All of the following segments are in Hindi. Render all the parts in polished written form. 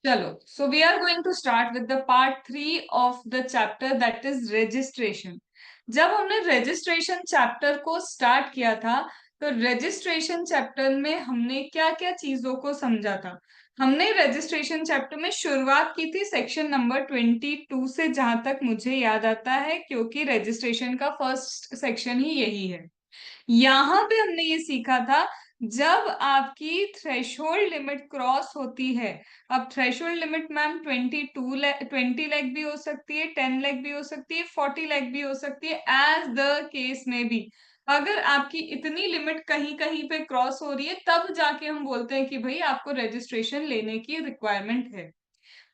चलो, so we are going to start with the part 3 of the chapter, that is registration. जब हमने registration chapter को start किया था, तो registration chapter में हमने क्या क्या चीजों को समझा था। हमने registration chapter में शुरुआत की थी सेक्शन नंबर 22 से, जहां तक मुझे याद आता है, क्योंकि registration का फर्स्ट सेक्शन ही यही है। यहाँ पे हमने ये सीखा था, जब आपकी थ्रेशोल्ड लिमिट क्रॉस होती है। अब थ्रेशोल्ड लिमिट मैम 20 लाख भी हो सकती है, 10 लाख भी हो सकती है, 40 लाख भी हो सकती है, एज द केस में भी। अगर आपकी इतनी लिमिट कहीं कहीं पे क्रॉस हो रही है, तब जाके हम बोलते हैं कि भाई आपको रजिस्ट्रेशन लेने की रिक्वायरमेंट है।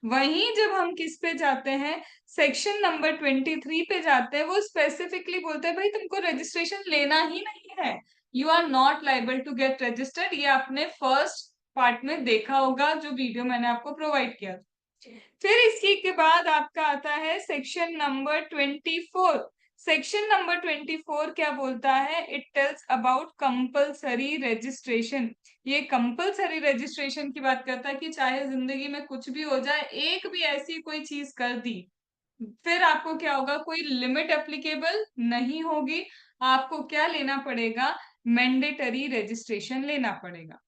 वहीं जब हम किस पे जाते हैं, सेक्शन नंबर 23 पे जाते हैं, वो स्पेसिफिकली बोलते हैं भाई तुमको रजिस्ट्रेशन लेना ही नहीं है, you are not liable to get registered. ये आपने फर्स्ट पार्ट में देखा होगा, जो वीडियो मैंने आपको प्रोवाइड किया था। फिर इसी के बाद आपका आता है सेक्शन नंबर 24। सेक्शन नंबर 24 क्या बोलता है? It tells about compulsory registration. ये कंपलसरी रजिस्ट्रेशन की बात करता है कि चाहे जिंदगी में कुछ भी हो जाए, एक भी ऐसी कोई चीज कर दी, फिर आपको क्या होगा, कोई लिमिट एप्लीकेबल नहीं होगी। आपको क्या लेना पड़ेगा? मैंडेटरी रजिस्ट्रेशन लेना पड़ेगा।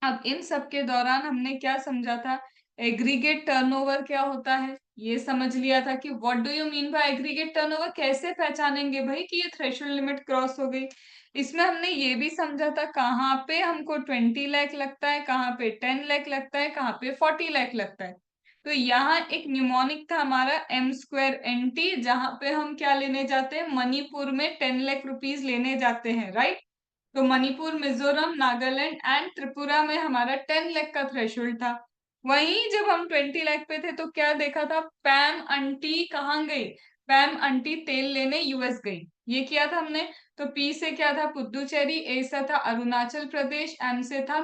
अब इन सब के दौरान हमने क्या समझा था? एग्रीगेट टर्नओवर क्या होता है ये समझ लिया था कि what do you mean by aggregate turnover, कैसे पहचानेंगे भाई कि ये थ्रेशोल्ड लिमिट क्रॉस हो गई। इसमें हमने ये भी समझा था कहाँ पे हमको 20 लाख लगता है, कहाँ पे 10 लाख लगता है, कहाँ पे 40 लाख लगता है। तो यहाँ एक न्यूमोनिक था हमारा M²NT, जहां पे हम क्या लेने जाते हैं, मणिपुर में 10 लाख रुपीज लेने जाते हैं, राइट। तो मणिपुर, मिजोरम, नागालैंड एंड त्रिपुरा में हमारा 10 लाख का थ्रेशोल्ड था। वहीं जब हम 20 लाख पे थे, तो क्या देखा था, पैम आंटी कहाँ गई? पैम आंटी तेल लेने यूएस गई, ये किया था हमने। तो पी से क्या था, पुदुचेरी, ए से था अरुणाचल प्रदेश, एम से था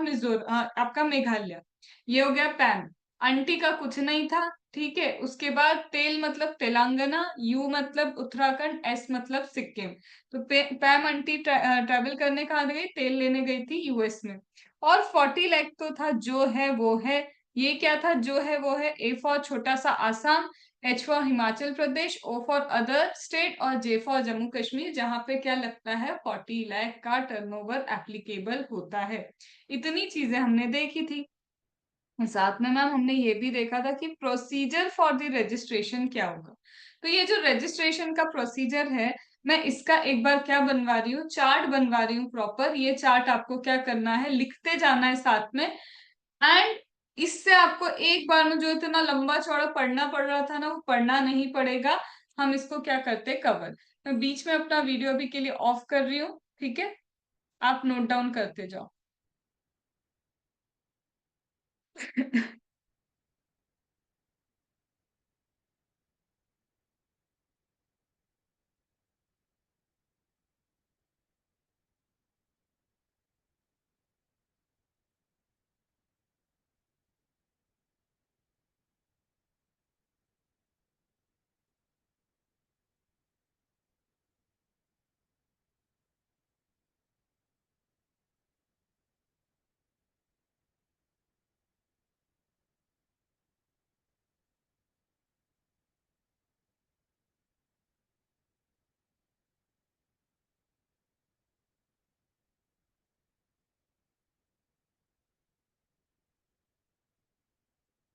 आपका मेघालय। ये हो गया पैम। आंटी का कुछ नहीं था, ठीक है। उसके बाद तेल मतलब तेलंगाना, यू मतलब उत्तराखंड, एस मतलब सिक्किम। तो पैम आंटी ट्रैवल करने कहाँ गई? तेल लेने गई थी यूएस में। और 40 लाख तो था, जो है वो है। ये क्या था, जो है वो है? ए फॉर छोटा सा Assam, H for Himachal Pradesh, O for other state, और जे फॉर जम्मू कश्मीर, जहां पे क्या लगता है, 40 लाख का टर्नओवर एप्लीकेबल होता है। इतनी चीजें हमने देखी थी। साथ में मैम हमने ये भी देखा था कि प्रोसीजर फॉर द रजिस्ट्रेशन क्या होगा। तो ये जो रजिस्ट्रेशन का प्रोसीजर है, मैं इसका एक बार क्या बनवा रही हूँ, चार्ट बनवा रही हूँ प्रॉपर। ये चार्ट आपको क्या करना है, लिखते जाना है साथ में। एंड इससे आपको एक बार में जो इतना लंबा चौड़ा पढ़ना पड़ रहा था ना, वो पढ़ना नहीं पड़ेगा। हम इसको क्या करते, कवर। मैं बीच में अपना वीडियो अभी के लिए ऑफ कर रही हूँ, ठीक है। आप नोट डाउन करते जाओ।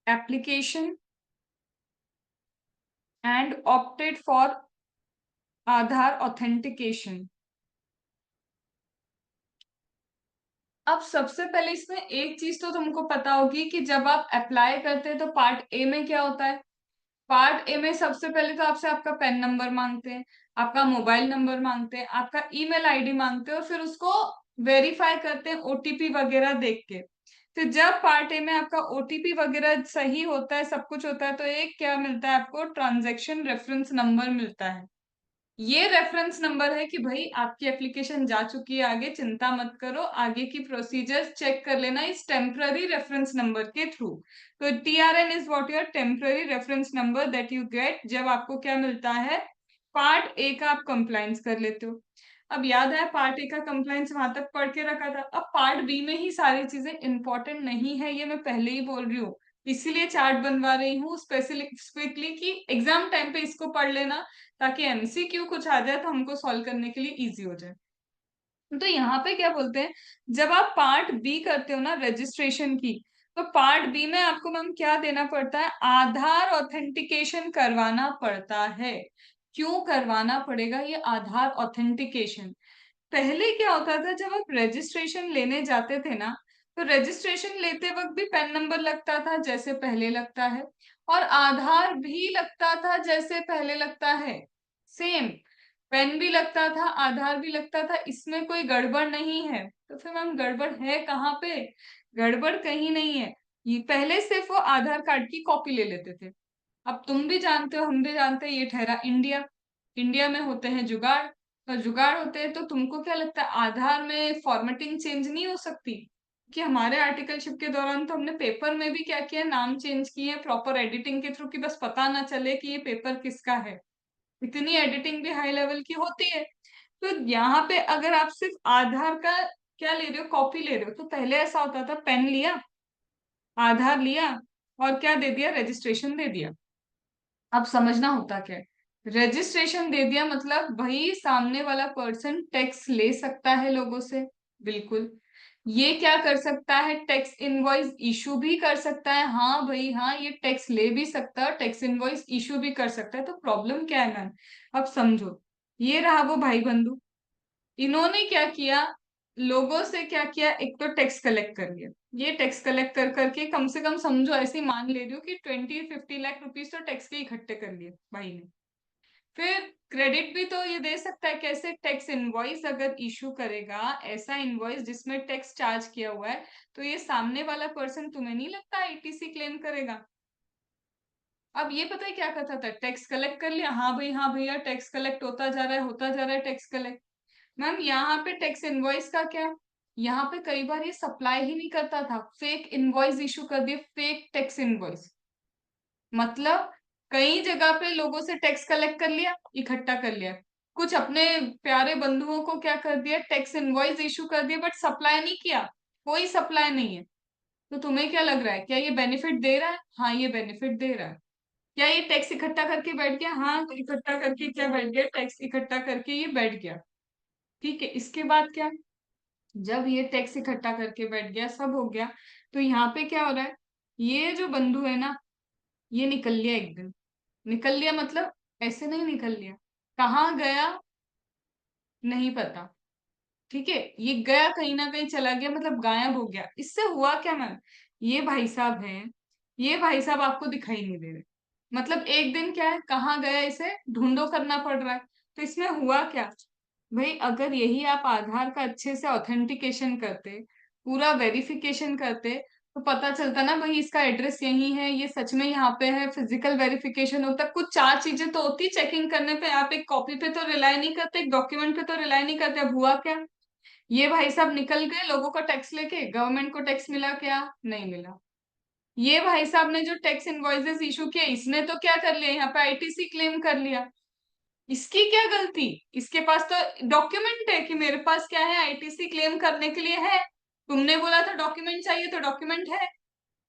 Application and opted for Aadhaar authentication. अब सबसे पहले इसमें एक चीज तो तुमको पता होगी कि जब आप अप्लाई करते हैं, तो पार्ट ए में क्या होता है। पार्ट ए में सबसे पहले तो आपसे आपका पैन नंबर मांगते हैं, आपका मोबाइल नंबर मांगते हैं, आपका ईमेल आईडी मांगते हैं, और फिर उसको वेरीफाई करते हैं ओटीपी वगैरह देख के। फिर जब पार्ट ए में आपका ओटीपी वगैरह सही होता है, सब कुछ होता है, तो एक क्या मिलता है आपको, ट्रांजैक्शन रेफरेंस नंबर मिलता है। ये रेफरेंस नंबर है कि भाई आपकी एप्लीकेशन जा चुकी है आगे, चिंता मत करो, आगे की प्रोसीजर चेक कर लेना इस टेम्पररी रेफरेंस नंबर के थ्रू। तो TRN is what your temporary reference number that you get जब आपको क्या मिलता है, पार्ट ए का आप कंप्लाइंस कर लेते हो। अब याद है पार्ट ए का कंप्लाइंस वहां तक पढ़ के रखा था। अब पार्ट बी में ही सारी चीजें इंपॉर्टेंट नहीं है, ये मैं पहले ही बोल रही हूँ। इसीलिए चार्ट बनवा रही हूँ स्पेसिफिकली कि एग्जाम टाइम पे इसको पढ़ लेना, ताकि एमसीक्यू कुछ आ जाए तो हमको सॉल्व करने के लिए इजी हो जाए। तो यहाँ पे क्या बोलते हैं, जब आप पार्ट बी करते हो ना रजिस्ट्रेशन की, तो पार्ट बी में आपको मैम क्या देना पड़ता है, आधार ऑथेंटिकेशन करवाना पड़ता है। क्यों करवाना पड़ेगा ये आधार ऑथेंटिकेशन? पहले क्या होता था, जब आप रजिस्ट्रेशन लेने जाते थे ना, तो रजिस्ट्रेशन लेते वक्त भी पैन नंबर लगता था जैसे पहले लगता है, और आधार भी लगता था जैसे पहले लगता है, सेम। पेन भी लगता था, आधार भी लगता था, इसमें कोई गड़बड़ नहीं है। तो फिर मैम गड़बड़ है कहाँ पे? गड़बड़ कहीं नहीं है। ये पहले सिर्फ वो आधार कार्ड की कॉपी ले लेते थे। अब तुम भी जानते हो, हम भी जानते हैं, ये ठहरा इंडिया। इंडिया में होते हैं जुगाड़, और जुगाड़ होते हैं, तो तुमको क्या लगता है आधार में फॉर्मेटिंग चेंज नहीं हो सकती? कि हमारे आर्टिकलशिप के दौरान तो हमने पेपर में भी क्या किया, नाम चेंज किए प्रॉपर एडिटिंग के थ्रू, कि बस पता ना चले कि ये पेपर किसका है। इतनी एडिटिंग भी हाई लेवल की होती है। तो यहाँ पे अगर आप सिर्फ आधार का क्या ले रहे हो, कॉपी ले रहे हो, तो पहले ऐसा होता था पेन लिया, आधार लिया, और क्या दे दिया, रजिस्ट्रेशन दे दिया। अब समझना होता क्या है, रजिस्ट्रेशन दे दिया मतलब भाई सामने वाला पर्सन टैक्स ले सकता है लोगों से, बिल्कुल। ये क्या कर सकता है, टैक्स इनवॉइस इशू भी कर सकता है, हाँ भाई हाँ, ये टैक्स ले भी सकता है, टैक्स इनवॉइस इशू भी कर सकता है। तो प्रॉब्लम क्या है मैम, अब समझो। ये रहा वो भाई बंधु, इन्होंने क्या किया, लोगों से क्या किया, एक तो टैक्स कलेक्ट कर लिया। ये टैक्स कलेक्ट कर करके कम से कम समझो, ऐसे ही मान ले रही हूँ कि 20-50 लाख रुपीज तो टैक्स के इकट्ठे कर लिए भाई ने। फिर क्रेडिट भी तो ये दे सकता है, कैसे, टैक्स इनवॉइस अगर इशू करेगा, ऐसा इनवॉइस जिसमें टैक्स चार्ज किया हुआ है, तो ये सामने वाला पर्सन, तुम्हें नहीं लगता आईटीसी क्लेम करेगा? अब ये पता है क्या करता था, टैक्स कलेक्ट कर लिया, हाँ भाई हाँ भैया टैक्स कलेक्ट होता जा रहा है, होता जा रहा है टैक्स कलेक्ट। मैम यहाँ पे टैक्स इनवॉइस का क्या, यहाँ पे कई बार ये सप्लाई ही नहीं करता था, फेक इनवॉइस इशू कर दिए, फेक टैक्स इनवॉइस। मतलब कई जगह पे लोगों से टैक्स कलेक्ट कर लिया, इकट्ठा कर लिया, कुछ अपने प्यारे बंधुओं को क्या कर दिया, टैक्स इनवॉइस इशू कर दिया, बट सप्लाई नहीं किया, कोई सप्लाई नहीं है। तो तुम्हें क्या लग रहा है, क्या ये बेनिफिट दे रहा है? हाँ ये बेनिफिट दे रहा है। क्या ये टैक्स इकट्ठा करके बैठ गया? हाँ तो इकट्ठा करके क्या बैठ गया, टैक्स इकट्ठा करके ये बैठ गया। ठीक है, इसके बाद क्या, जब ये टैक्स इकट्ठा करके बैठ गया, सब हो गया, तो यहाँ पे क्या हो रहा है, ये जो बंधु है ना, ये निकल लिया एक दिन। निकल लिया मतलब ऐसे नहीं निकल लिया, कहाँ गया नहीं पता। ठीक है, ये गया कहीं ना कहीं चला गया, मतलब गायब हो गया। इससे हुआ क्या मैम, ये भाई साहब हैं, ये भाई साहब आपको दिखाई नहीं दे रहे। मतलब एक दिन क्या है, कहाँ गया, इसे ढूंढो करना पड़ रहा है। तो इसमें हुआ क्या, भाई अगर यही आप आधार का अच्छे से ऑथेंटिकेशन करते, पूरा वेरिफिकेशन करते, तो पता चलता ना भाई इसका एड्रेस यही है, ये सच में यहाँ पे है, फिजिकल वेरिफिकेशन होता, कुछ चार चीजें तो होती चेकिंग करने पे। आप एक कॉपी पे तो रिलाई नहीं करते, एक डॉक्यूमेंट पे तो रिलाई नहीं करते। अब हुआ क्या, ये भाई साहब निकल गए लोगों का टैक्स लेके, गवर्नमेंट को टैक्स मिला क्या? नहीं मिला। ये भाई साहब ने जो टैक्स इनवॉइसेस इशू किए, इसने तो क्या कर लिया, यहाँ पे आईटीसी क्लेम कर लिया। इसकी क्या गलती, इसके पास तो डॉक्यूमेंट है कि मेरे पास क्या है, आईटीसी क्लेम करने के लिए है। तुमने बोला था डॉक्यूमेंट चाहिए, तो डॉक्यूमेंट है।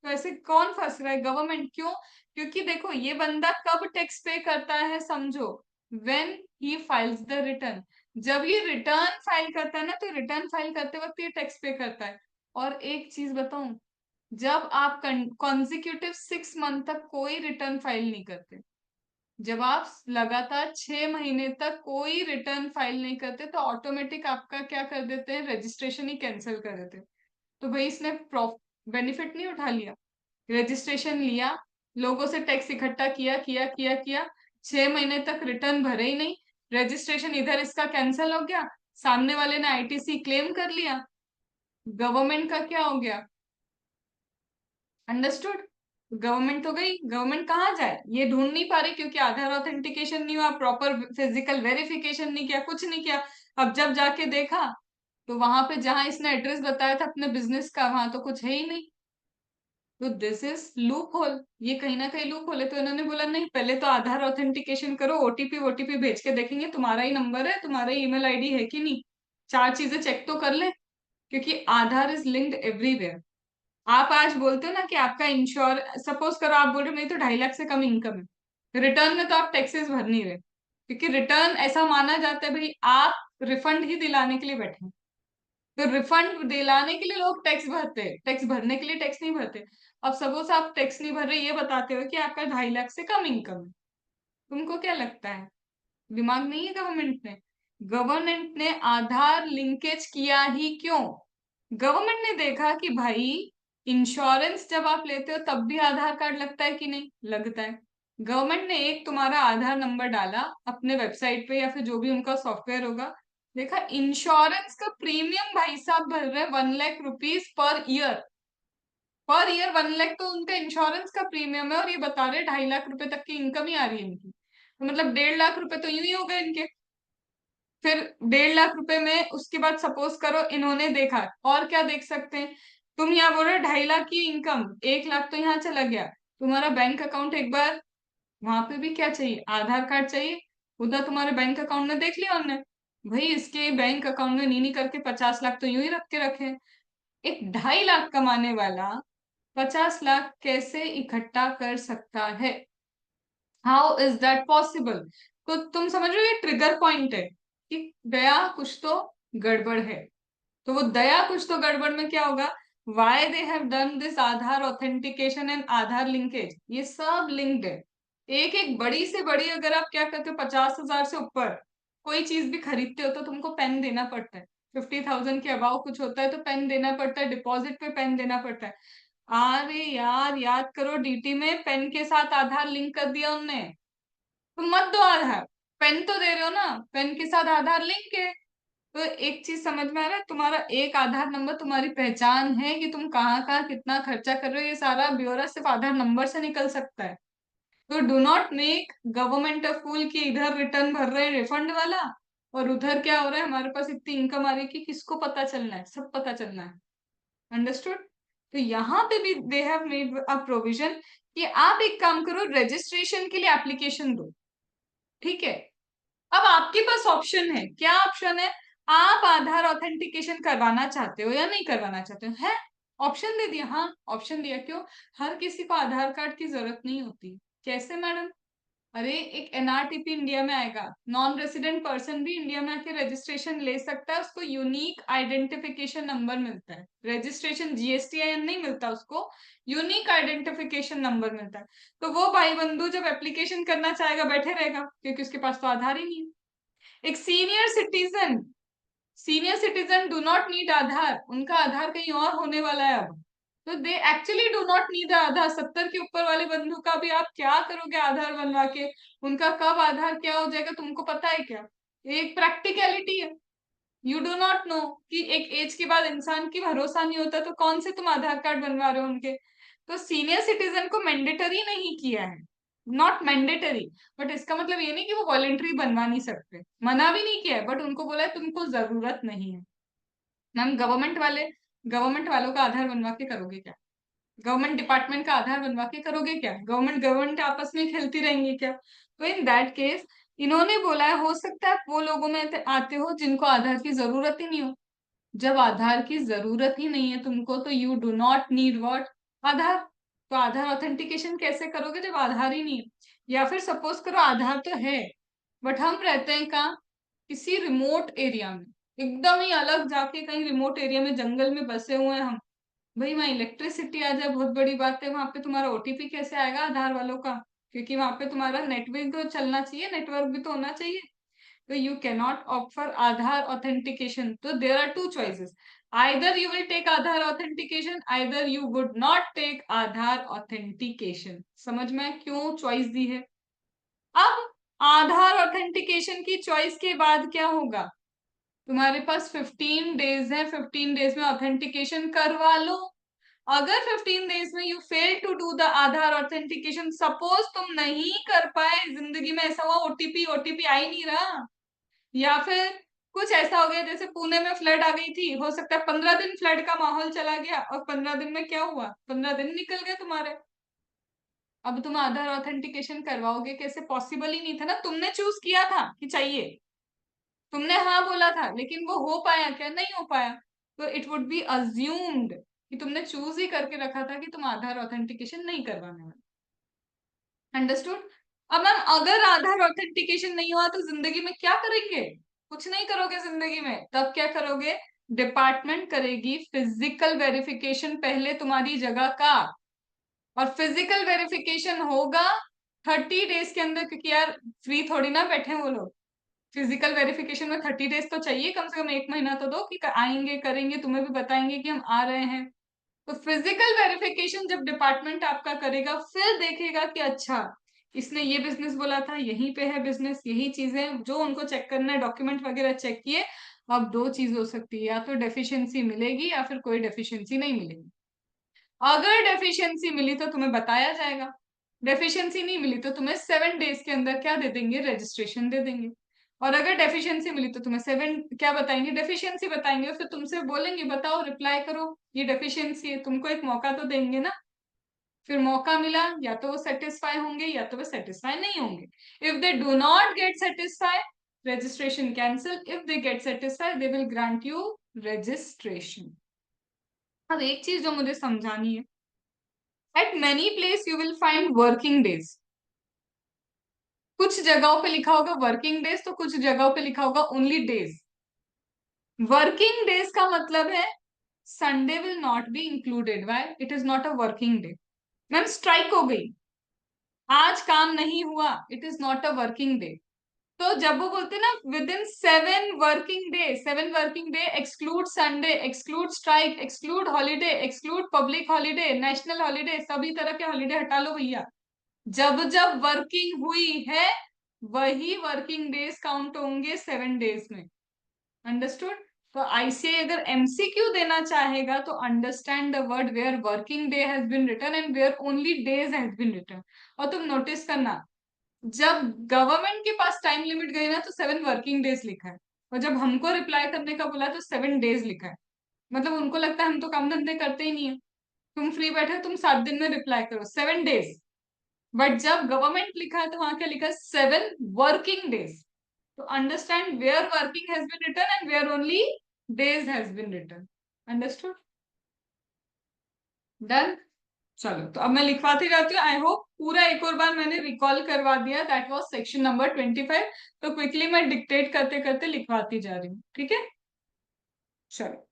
तो ऐसे कौन फंस रहा है, गवर्नमेंट। क्यों? क्योंकि देखो ये बंदा कब टैक्स पे करता है, समझो, when he files the return. जब ये रिटर्न फाइल करता है ना, तो रिटर्न फाइल करते वक्त ये टैक्स पे करता है। और एक चीज बताऊं, जब आप कॉन्जिक्यूटिव 6 मंथ तक कोई रिटर्न फाइल नहीं करते, जब आप लगातार 6 महीने तक कोई रिटर्न फाइल नहीं करते, तो ऑटोमेटिक आपका क्या कर देते हैं, रजिस्ट्रेशन ही कैंसिल कर देते हैं। तो भाई इसने बेनिफिट नहीं उठा लिया, रजिस्ट्रेशन लिया, लोगों से टैक्स इकट्ठा किया किया किया किया, 6 महीने तक रिटर्न भरे ही नहीं, रजिस्ट्रेशन इधर इसका कैंसिल हो गया, सामने वाले ने आईटीसी क्लेम कर लिया, गवर्नमेंट का क्या हो गया? अंडरस्टूड? गवर्नमेंट तो गई, गवर्नमेंट कहाँ जाए, ये ढूंढ नहीं पा रही, क्योंकि आधार ऑथेंटिकेशन नहीं हुआ, प्रॉपर फिजिकल वेरिफिकेशन नहीं किया, कुछ नहीं किया। अब जब जाके देखा, तो वहां पे जहां इसने एड्रेस बताया था अपने बिजनेस का, वहां तो कुछ है ही नहीं। तो दिस इज लूप होल, ये कहीं ना कहीं लूप होल है। तो इन्होंने बोला नहीं, पहले तो आधार ऑथेंटिकेशन करो, ओटीपी वोटीपी भेज के देखेंगे तुम्हारा ही नंबर है, तुम्हारा ईमेल आईडी है कि नहीं, चार चीजें चेक तो कर ले, क्योंकि आधार इज लिंक्ड एवरीवेयर। आप आज बोलते हो ना कि आपका इंश्योर, सपोज करो आप बोल रहे हो मेरी तो 2.5 लाख से कम इनकम है, रिटर्न में तो आप टैक्सेस भर नहीं रहे, क्योंकि रिटर्न ऐसा माना जाता है भाई आप रिफंड ही दिलाने के लिए बैठे हैं। तो रिफंड दिलाने के लिए लोग टैक्स भरते हैं, टैक्स भरने के लिए टैक्स नहीं भरते। अब सपोज आप टैक्स नहीं भर रहे, ये बताते हो कि आपका 2.5 लाख से कम इनकम है, तुमको क्या लगता है, दिमाग नहीं है गवर्नमेंट ने? गवर्नमेंट ने आधार लिंकेज किया ही क्यों? गवर्नमेंट ने देखा कि भाई इंश्योरेंस जब आप लेते हो तब भी आधार कार्ड लगता है कि नहीं लगता है। गवर्नमेंट ने एक तुम्हारा आधार नंबर डाला अपने वेबसाइट पे या फिर जो भी उनका सॉफ्टवेयर होगा, देखा इंश्योरेंस का प्रीमियम भाई साहब भर रहे 1 lakh rupees per year. Per year 1 lakh तो उनका इंश्योरेंस का प्रीमियम है, और ये बता रहे 2.5 लाख रुपए तक की इनकम ही आ रही है इनकी, तो मतलब 1.5 लाख रुपए तो यूं ही हो गए इनके। फिर 1.5 लाख रुपए में उसके बाद सपोज करो इन्होंने देखा, और क्या देख सकते हैं, तुम यहाँ बोल रहे हो 2.5 लाख की इनकम, 1 लाख तो यहाँ चला गया, तुम्हारा बैंक अकाउंट एक बार, वहां पे भी क्या चाहिए, आधार कार्ड चाहिए। उधर तुम्हारे बैंक अकाउंट में देख लिया हमने, भाई इसके बैंक अकाउंट में नी करके 50 लाख तो यूं ही रख के रखे हैं। एक 2.5 लाख कमाने वाला 50 लाख कैसे इकट्ठा कर सकता है? How is that possible? तो तुम समझ रहे हो ये ट्रिगर पॉइंट है कि दया कुछ तो गड़बड़ है। तो वो दया कुछ तो गड़बड़ में क्या होगा, why they have done this Aadhaar authentication and Aadhaar linkage, ये सब लिंक्ड है। एक एक बड़ी से बड़ी, अगर आप क्या करते हो 50,000 से ऊपर कोई चीज भी खरीदते हो तो तुमको पेन देना पड़ता है। 50,000 के अबाव कुछ होता है तो पेन देना पड़ता है, डिपॉजिट पे पेन देना पड़ता है। अरे यार याद करो, डीटी में पेन के साथ आधार लिंक कर दिया उनने, तुम मत दो आधार, पेन तो दे रहे हो ना, पेन के साथ आधार लिंक है। तो एक चीज समझ में आ रहा है, तुम्हारा एक आधार नंबर तुम्हारी पहचान है कि तुम कहाँ कहाँ कितना खर्चा कर रहे हो, ये सारा ब्यौरा सिर्फ आधार नंबर से निकल सकता है। तो डू नॉट मेक गवर्नमेंट अ फूल कि इधर रिटर्न भर रहे हैं रिफंड वाला, और उधर क्या हो रहा है, हमारे पास इतनी इनकम आ रही है कि किसको पता चलना है, सब पता चलना है। अंडरस्टूड? तो यहाँ पे भी they have made a provision कि आप एक काम करो, रजिस्ट्रेशन के लिए एप्लीकेशन दो, ठीक है। अब आपके पास ऑप्शन है, क्या ऑप्शन है, आप आधार ऑथेंटिकेशन करवाना चाहते हो या नहीं करवाना चाहते हो, है ऑप्शन दे दिया, हाँ ऑप्शन दिया। क्यों? हर किसी को आधार कार्ड की जरूरत नहीं होती। कैसे मैडम? अरे एक एनआरटीपी इंडिया में आएगा, नॉन रेसिडेंट पर्सन भी इंडिया में आके रजिस्ट्रेशन ले सकता है, उसको यूनिक आइडेंटिफिकेशन नंबर मिलता है, रजिस्ट्रेशन जीएसटीआईएन नहीं मिलता उसको, यूनिक आइडेंटिफिकेशन नंबर मिलता है। तो वो भाई बंधु जब एप्लीकेशन करना चाहेगा बैठे रहेगा, क्योंकि उसके पास तो आधार ही नहीं है। एक senior citizen do not need Aadhaar, उनका आधार कहीं और होने वाला है अब, तो they actually do not need Aadhaar. 70 के ऊपर वाले बंधु का भी आप क्या करोगे आधार बनवा के, उनका कब आधार क्या हो जाएगा तुमको पता है क्या? एक प्रैक्टिकलिटी है। यू डू नॉट नो कि एक एज के बाद इंसान की भरोसा नहीं होता, तो कौन से तुम आधार कार्ड बनवा रहे हो उनके? तो सीनियर सिटीजन को मैंडेटरी नहीं किया है, नॉट मैंडेटरी, बट इसका मतलब ये नहीं कि वो वॉलेंट्री बनवा नहीं सकते, मना भी नहीं किया है, बट उनको बोला है तुमको जरूरत नहीं है। मैम गवर्नमेंट वालों का आधार बनवा के करोगे क्या? गवर्नमेंट डिपार्टमेंट का आधार बनवा के करोगे क्या? गवर्नमेंट आपस में खेलती रहेंगी क्या? तो इन दैट केस इन्होंने बोला है, हो सकता है वो लोगों में आते हो जिनको आधार की जरूरत ही नहीं हो। जब आधार की जरूरत ही नहीं है तुमको, तो you do not need what, Aadhaar. तो आधार ऑथेंटिकेशन कैसे करोगे जब आधार ही नहीं है? या फिर सपोज करो आधार तो है, बट हम रहते हैं कहाँ, किसी रिमोट एरिया में, एकदम ही अलग जाके कहीं रिमोट एरिया में जंगल में बसे हुए हैं हम, भाई वहां इलेक्ट्रिसिटी आ जाए बहुत बड़ी बात है, वहां पे तुम्हारा ओटीपी कैसे आएगा आधार वालों का? क्योंकि वहां पे तुम्हारा नेटवर्क तो चलना चाहिए, नेटवर्क भी तो होना चाहिए। So you cannot opt for Aadhaar authentication. So there are two choices. Either you will take Aadhaar authentication, either you would not take Aadhaar authentication. समझ में क्यों चॉइस दी है? अब आधार ऑथेंटिकेशन की चॉइस के बाद क्या होगा, तुम्हारे पास 15 डेज है, 15 डेज में ऑथेंटिकेशन करवा लो। अगर 15 डेज में you fail to do the Aadhaar authentication, suppose तुम नहीं कर पाए, जिंदगी में ऐसा हुआ ओटीपी ओटीपी आ ही नहीं रहा, या फिर कुछ ऐसा हो गया जैसे पुणे में फ्लड आ गई थी, हो सकता है 15 दिन फ्लड का माहौल चला गया, और 15 दिन में क्या हुआ, 15 दिन निकल गए तुम्हारे। अब तुम आधार ऑथेंटिकेशन करवाओगे कैसे? पॉसिबल ही नहीं था ना, तुमने चूज किया था कि चाहिए, तुमने हाँ बोला था, लेकिन वो हो पाया क्या? नहीं हो पाया। तो इट वुड बी अज्यूम्ड कि तुमने चूज ही करके रखा था कि तुम आधार ऑथेंटिकेशन नहीं करवाने वाले। अंडरस्टूड। अब मैम अगर आधार ऑथेंटिकेशन नहीं हुआ तो जिंदगी में क्या करेंगे? कुछ नहीं करोगे जिंदगी में। तब क्या करोगे? डिपार्टमेंट करेगी फिजिकल वेरिफिकेशन पहले तुम्हारी जगह का, और फिजिकल वेरिफिकेशन होगा 30 डेज के अंदर, क्योंकि यार फ्री थोड़ी ना बैठे वो लोग। फिजिकल वेरिफिकेशन में 30 डेज तो चाहिए, कम से कम 1 महीना तो दो कि आएंगे करेंगे, तुम्हें भी बताएंगे कि हम आ रहे हैं। तो फिजिकल वेरिफिकेशन जब डिपार्टमेंट आपका करेगा, फिर देखेगा कि अच्छा इसने ये बिजनेस बोला था, यहीं पे है बिजनेस, यही चीजें जो उनको चेक करना है, डॉक्यूमेंट वगैरह चेक किए। अब दो चीज हो सकती है, या तो डेफिशिएंसी मिलेगी या फिर कोई डेफिशिएंसी नहीं मिलेगी। अगर डेफिशिएंसी मिली तो तुम्हें बताया जाएगा, डेफिशिएंसी नहीं मिली तो तुम्हें 7 डेज के अंदर क्या दे देंगे? रजिस्ट्रेशन दे देंगे। और अगर डेफिशिएंसी मिली तो तुम्हें 7 क्या बताएंगे? डेफिशिएंसी बताएंगे, और फिर तुमसे बोलेंगे बताओ रिप्लाई करो, ये डेफिशिएंसी है। तुमको एक मौका तो देंगे ना। फिर मौका मिला, या तो वो सेटिस्फाई होंगे या तो वो सेटिस्फाई नहीं होंगे। If they do not gate satisfy, registration cancel. If they get satisfy they will grant you registration. अब एक चीज जो मुझे समझानी है, eight many place you will find working days. कुछ जगहों पे लिखा होगा वर्किंग डेज, तो कुछ जगहों पे लिखा होगा ओनली डेज। वर्किंग डेज का मतलब है Sunday will not be included. Why? It is not a working day. Ma'am strike हो गई, आज काम नहीं हुआ, it is not a working day. तो जब वो बोलते हैं ना within 7 working day, 7 working day exclude Sunday, exclude strike, exclude holiday, exclude public holiday, national holiday, सभी तरह के हॉलीडे हटा लो भैया। जब जब वर्किंग हुई है वही वर्किंग डेज काउंट होंगे 7 डेज में। अंडरस्टूड। तो आईसीआई अगर एमसीक्यू देना चाहेगा तो understand the word where working day has been written and where only days has been written. और तुम नोटिस करना, जब गवर्नमेंट के पास टाइम लिमिट गई ना तो 7 वर्किंग डेज लिखा है, और जब हमको रिप्लाई करने का बोला तो 7 डेज लिखा है। मतलब उनको लगता है हम तो काम धंधे करते ही नहीं है, तुम फ्री बैठे हो, तुम 7 दिन में रिप्लाई करो, 7 डेज। बट जब गवर्नमेंट लिखा है तो वहां क्या लिखा है? 7 वर्किंग डेज। तो understand where working has been written and where only days has been written. Understood? Done. चलो तो अब मैं लिखवाती जाती हूँ। आई होप पूरा एक और बार मैंने रिकॉल करवा दिया। That was section number 25। तो क्विकली मैं डिक्टेट करते करते लिखवाती जा रही हूँ, ठीक है? चलो।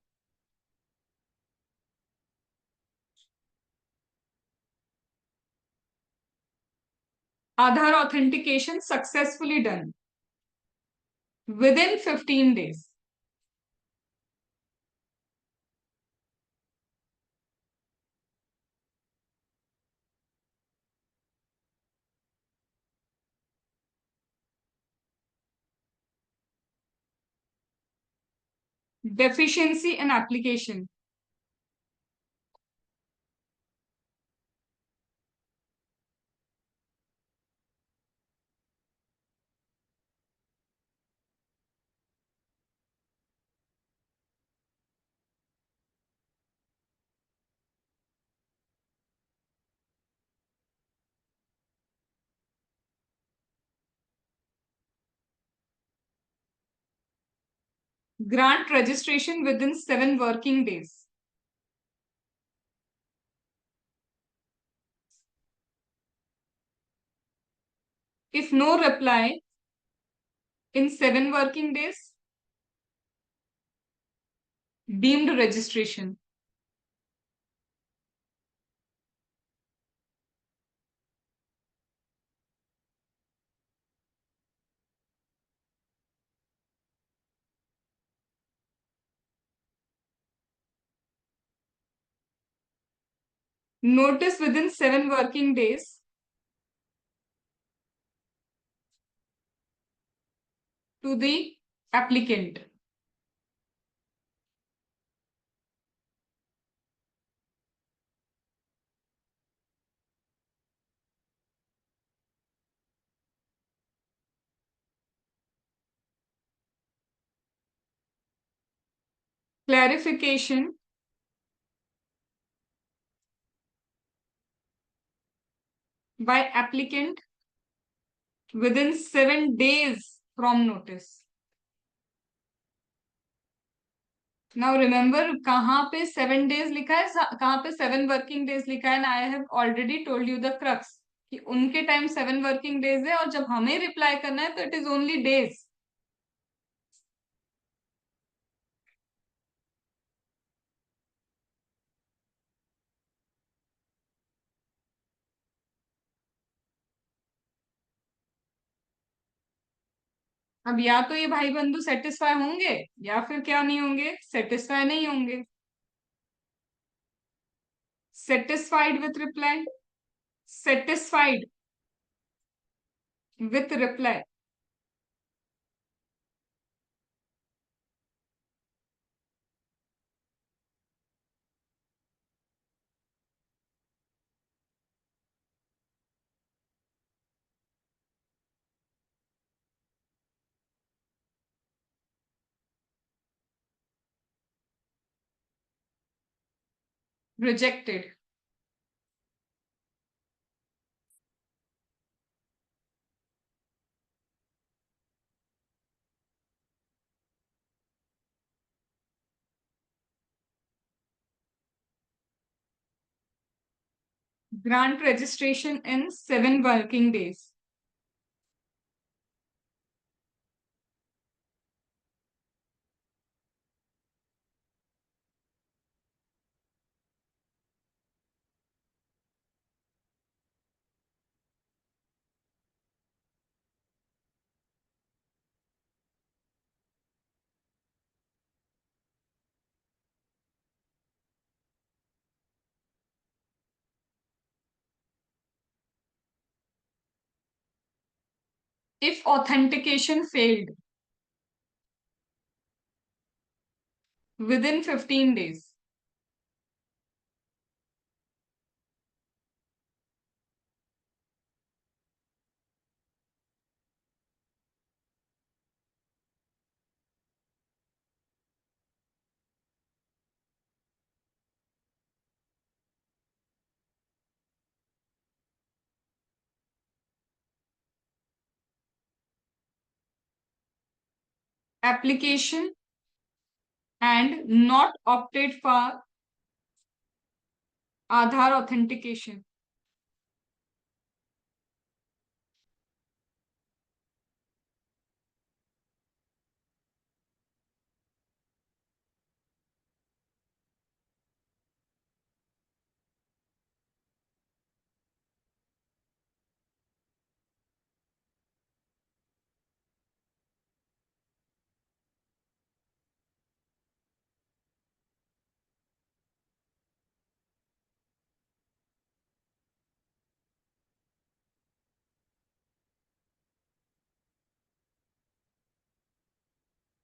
Aadhaar authentication successfully done within 15 days. deficiency in application, grant registration within 7 working days. If no reply in 7 working days, deemed registration. Notice within 7 working days to the applicant. Clarification by applicant within 7 days from notice. Now remember कहाँ पे 7 डेज लिखा है, कहाँ पे 7 वर्किंग डेज लिखा है, and I have already told you the crux कि उनके टाइम 7 वर्किंग डेज है, और जब हमें रिप्लाई करना है तो इट इज ओनली डेज. अब या तो ये भाई बंधु सेटिस्फाई होंगे, या फिर क्या नहीं होंगे, सेटिस्फाई नहीं होंगे. Satisfied with reply. Satisfied with reply. Rejected. Grant registration in 7 working days. If authentication failed within 15 days. Application and not opted for Aadhaar authentication.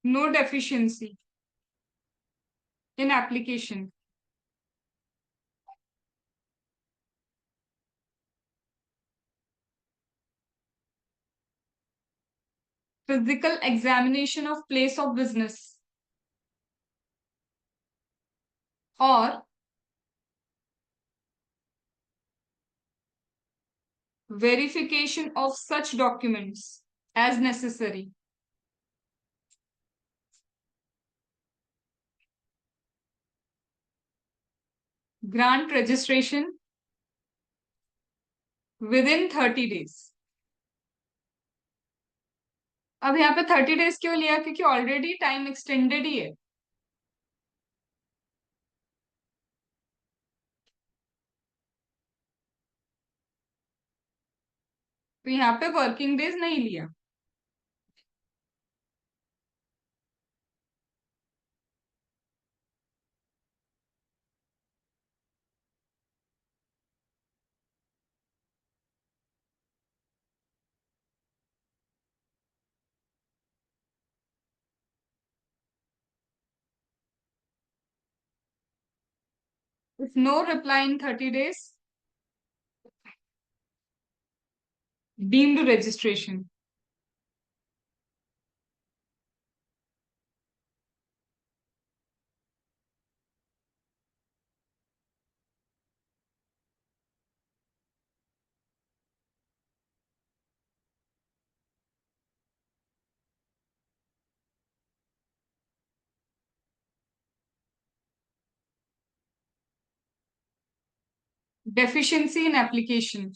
No deficiency in application. Physical examination of place of business और verification of such documents as necessary. Grant registration within 30 days. अब यहाँ पे 30 डेज क्यों लिया, क्योंकि ऑलरेडी टाइम एक्सटेंडेड ही है. तो यहाँ पे वर्किंग डेज नहीं लिया. If no reply in 30 days, deemed registration. Deficiency in application.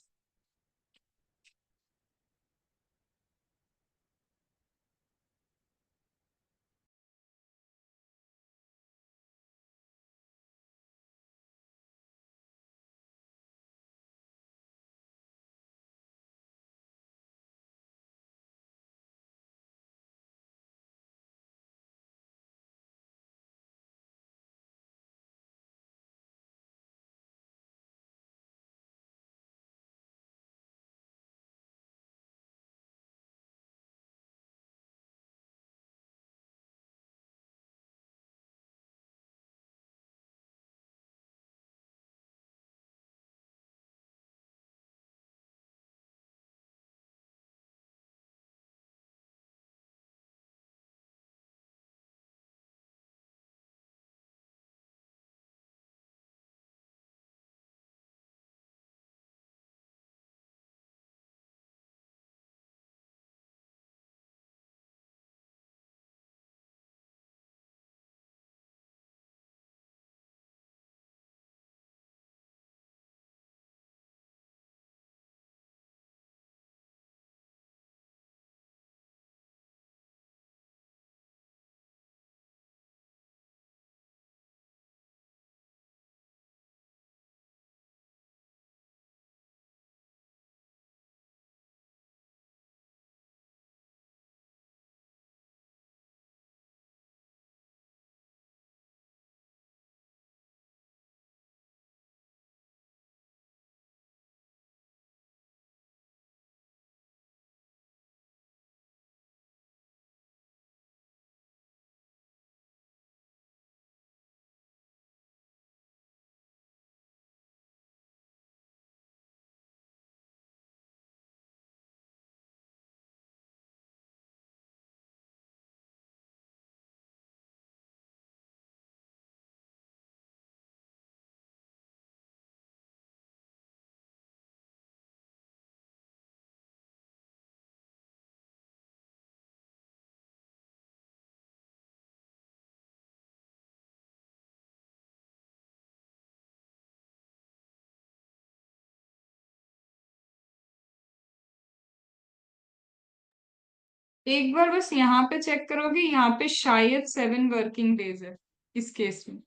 एक बार बस यहाँ पे चेक करोगे, यहाँ पे शायद 7 वर्किंग डेज है इस केस में।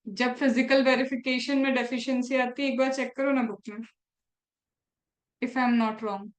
जब फिजिकल वेरिफिकेशन में डेफिशिएंसी आती है, एक बार चेक करो ना बुक में, if I am not wrong.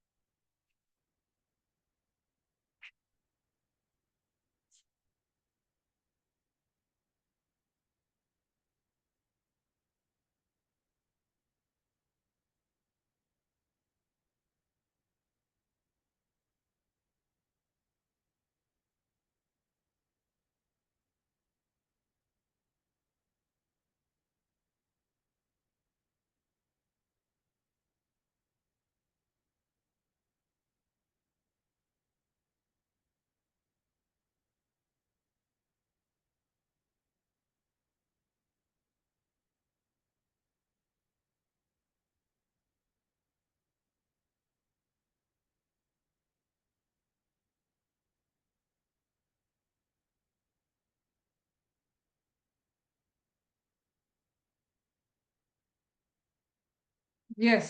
Yes,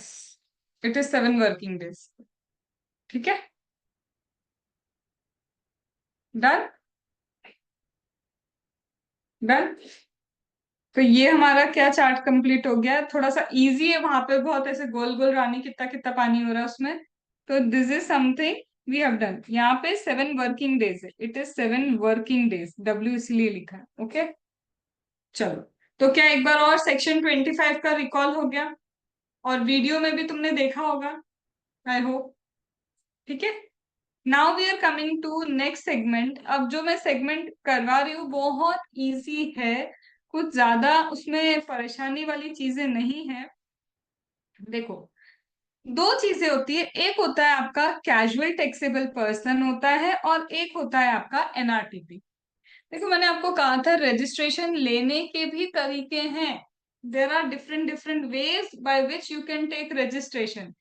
it is 7 working days. ठीक है, डन। डन। तो ये हमारा क्या चार्ट कंप्लीट हो गया। थोड़ा सा इजी है, वहां पे बहुत ऐसे गोल गोल रानी कितना कितना पानी हो रहा है उसमें। तो this is something we have done. यहाँ पे 7 वर्किंग डेज है, it is 7 working days, W इसलिए लिखा है। ओके, चलो। तो क्या एक बार और सेक्शन 25 का रिकॉल हो गया, और वीडियो में भी तुमने देखा होगा, आई होप। ठीक है, now we are coming to next segment. अब जो मैं सेगमेंट करवा रही हूँ बहुत इजी है, कुछ ज्यादा उसमें परेशानी वाली चीजें नहीं है। देखो, दो चीजें होती है, एक होता है आपका कैजुअल टैक्सेबल पर्सन होता है, और एक होता है आपका एनआरटीपी। देखो, मैंने आपको कहा था रजिस्ट्रेशन लेने के भी तरीके हैं। There are different different ways by which you can take registration.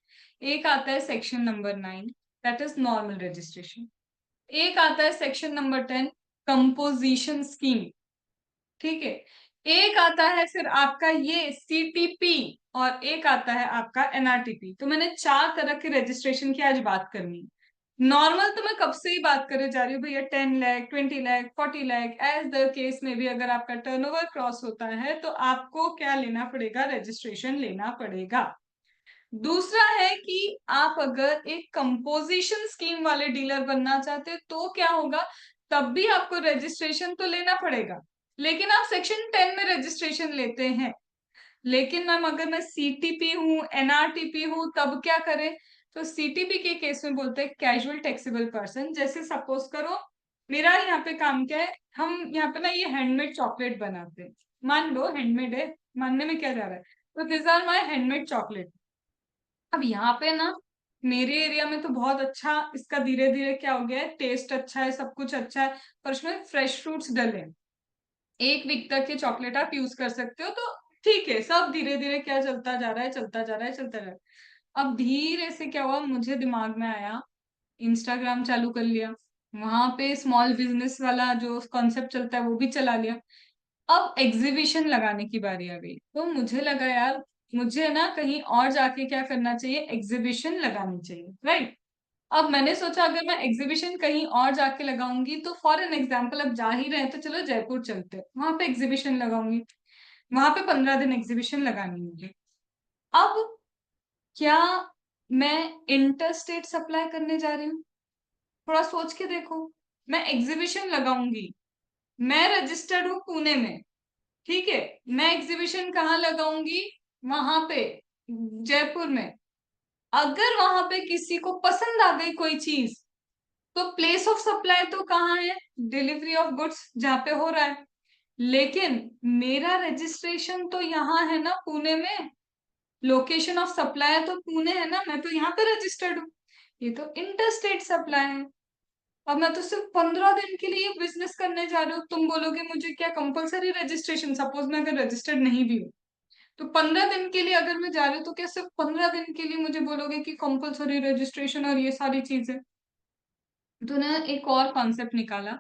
एक आता है section number 9, that is normal registration. एक आता है सेक्शन नंबर 10, कंपोजिशन स्कीम। ठीक है, एक आता है फिर आपका ये सीटीपी, और एक आता है आपका एनआरटीपी। तो मैंने 4 तरह के रजिस्ट्रेशन की आज बात करनी है। नॉर्मल तो मैं कब से ही बात करे जा रही हूँ भैया, 10 lakh, 20 lakh, 40 lakh, as the case में भी अगर आपका टर्नओवर क्रॉस होता है तो आपको क्या लेना पड़ेगा, रजिस्ट्रेशन लेना पड़ेगा। दूसरा है कि आप अगर एक कंपोजिशन स्कीम वाले डीलर बनना चाहते हो तो क्या होगा, तब भी आपको रजिस्ट्रेशन तो लेना पड़ेगा, लेकिन आप सेक्शन 10 में रजिस्ट्रेशन लेते हैं। लेकिन मैम अगर मैं सीटीपी हूँ, एनआरटीपी हूँ, तब क्या करें? तो सीटीपी के केस में बोलते हैं कैजुअल टैक्सेबल पर्सन। जैसे सपोज करो मेरा यहाँ पे काम क्या है, हम यहाँ पे ना ये हैंडमेड चॉकलेट बनाते हैं, मान लो हैंडमेड है, मानने में क्या जा रहा है, तो this are my handmade chocolate. अब यहाँ पे ना मेरे एरिया में तो बहुत अच्छा इसका धीरे धीरे क्या हो गया है, टेस्ट अच्छा है, सब कुछ अच्छा है, पर उसमें फ्रेश फ्रूट्स डले हैं। 1 वीक तक ये चॉकलेट आप यूज कर सकते हो, तो ठीक है, सब धीरे धीरे क्या चलता जा रहा है, चलता जा रहा है, चलता जा रहा है। अब धीरे से क्या हुआ, मुझे दिमाग में आया, इंस्टाग्राम चालू कर लिया, वहां पे स्मॉल बिजनेस वाला जो कॉन्सेप्ट चलता है वो भी चला लिया। अब एग्जीबिशन लगाने की बारी आ गई, तो मुझे लगा यार मुझे ना कहीं और जाके क्या करना चाहिए, एग्जीबिशन लगानी चाहिए, राइट। अब मैंने सोचा अगर मैं एग्जीबिशन कहीं और जाके लगाऊंगी, तो फॉर एन एग्जाम्पल अब जा ही रहे हैं तो चलो जयपुर चलते हैं, वहां पे एग्जीबिशन लगाऊंगी, वहां पे 15 दिन एग्जीबिशन लगानी होगी। अब क्या मैं इंटर स्टेट सप्लाई करने जा रही हूँ? थोड़ा सोच के देखो। मैं एग्जीबिशन लगाऊंगी, मैं रजिस्टर्ड हूँ पुणे में, ठीक है, मैं एग्जीबिशन कहाँ लगाऊंगी, वहां पे जयपुर में। अगर वहां पे किसी को पसंद आ गई कोई चीज, तो प्लेस ऑफ सप्लाई तो कहाँ है, डिलीवरी ऑफ गुड्स जहाँ पे हो रहा है, लेकिन मेरा रजिस्ट्रेशन तो यहाँ है ना पुणे में, लोकेशन ऑफ सप्लाई तो पुणे है ना, मैं तो यहाँ पे रजिस्टर्ड हूँ, ये तो इंटर स्टेट सप्लाई है। अब मैं तो सिर्फ 15 दिन के लिए बिजनेस करने जा रही हूँ, तुम बोलोगे मुझे क्या कंपलसरी रजिस्ट्रेशन, सपोज मैं अगर रजिस्टर्ड नहीं भी हूँ, तो 15 दिन के लिए अगर मैं जा रही हूँ, तो क्या सिर्फ 15 दिन के लिए मुझे बोलोगे कि कंपलसरी रजिस्ट्रेशन और ये सारी चीजें? तो ना एक और कॉन्सेप्ट निकाला,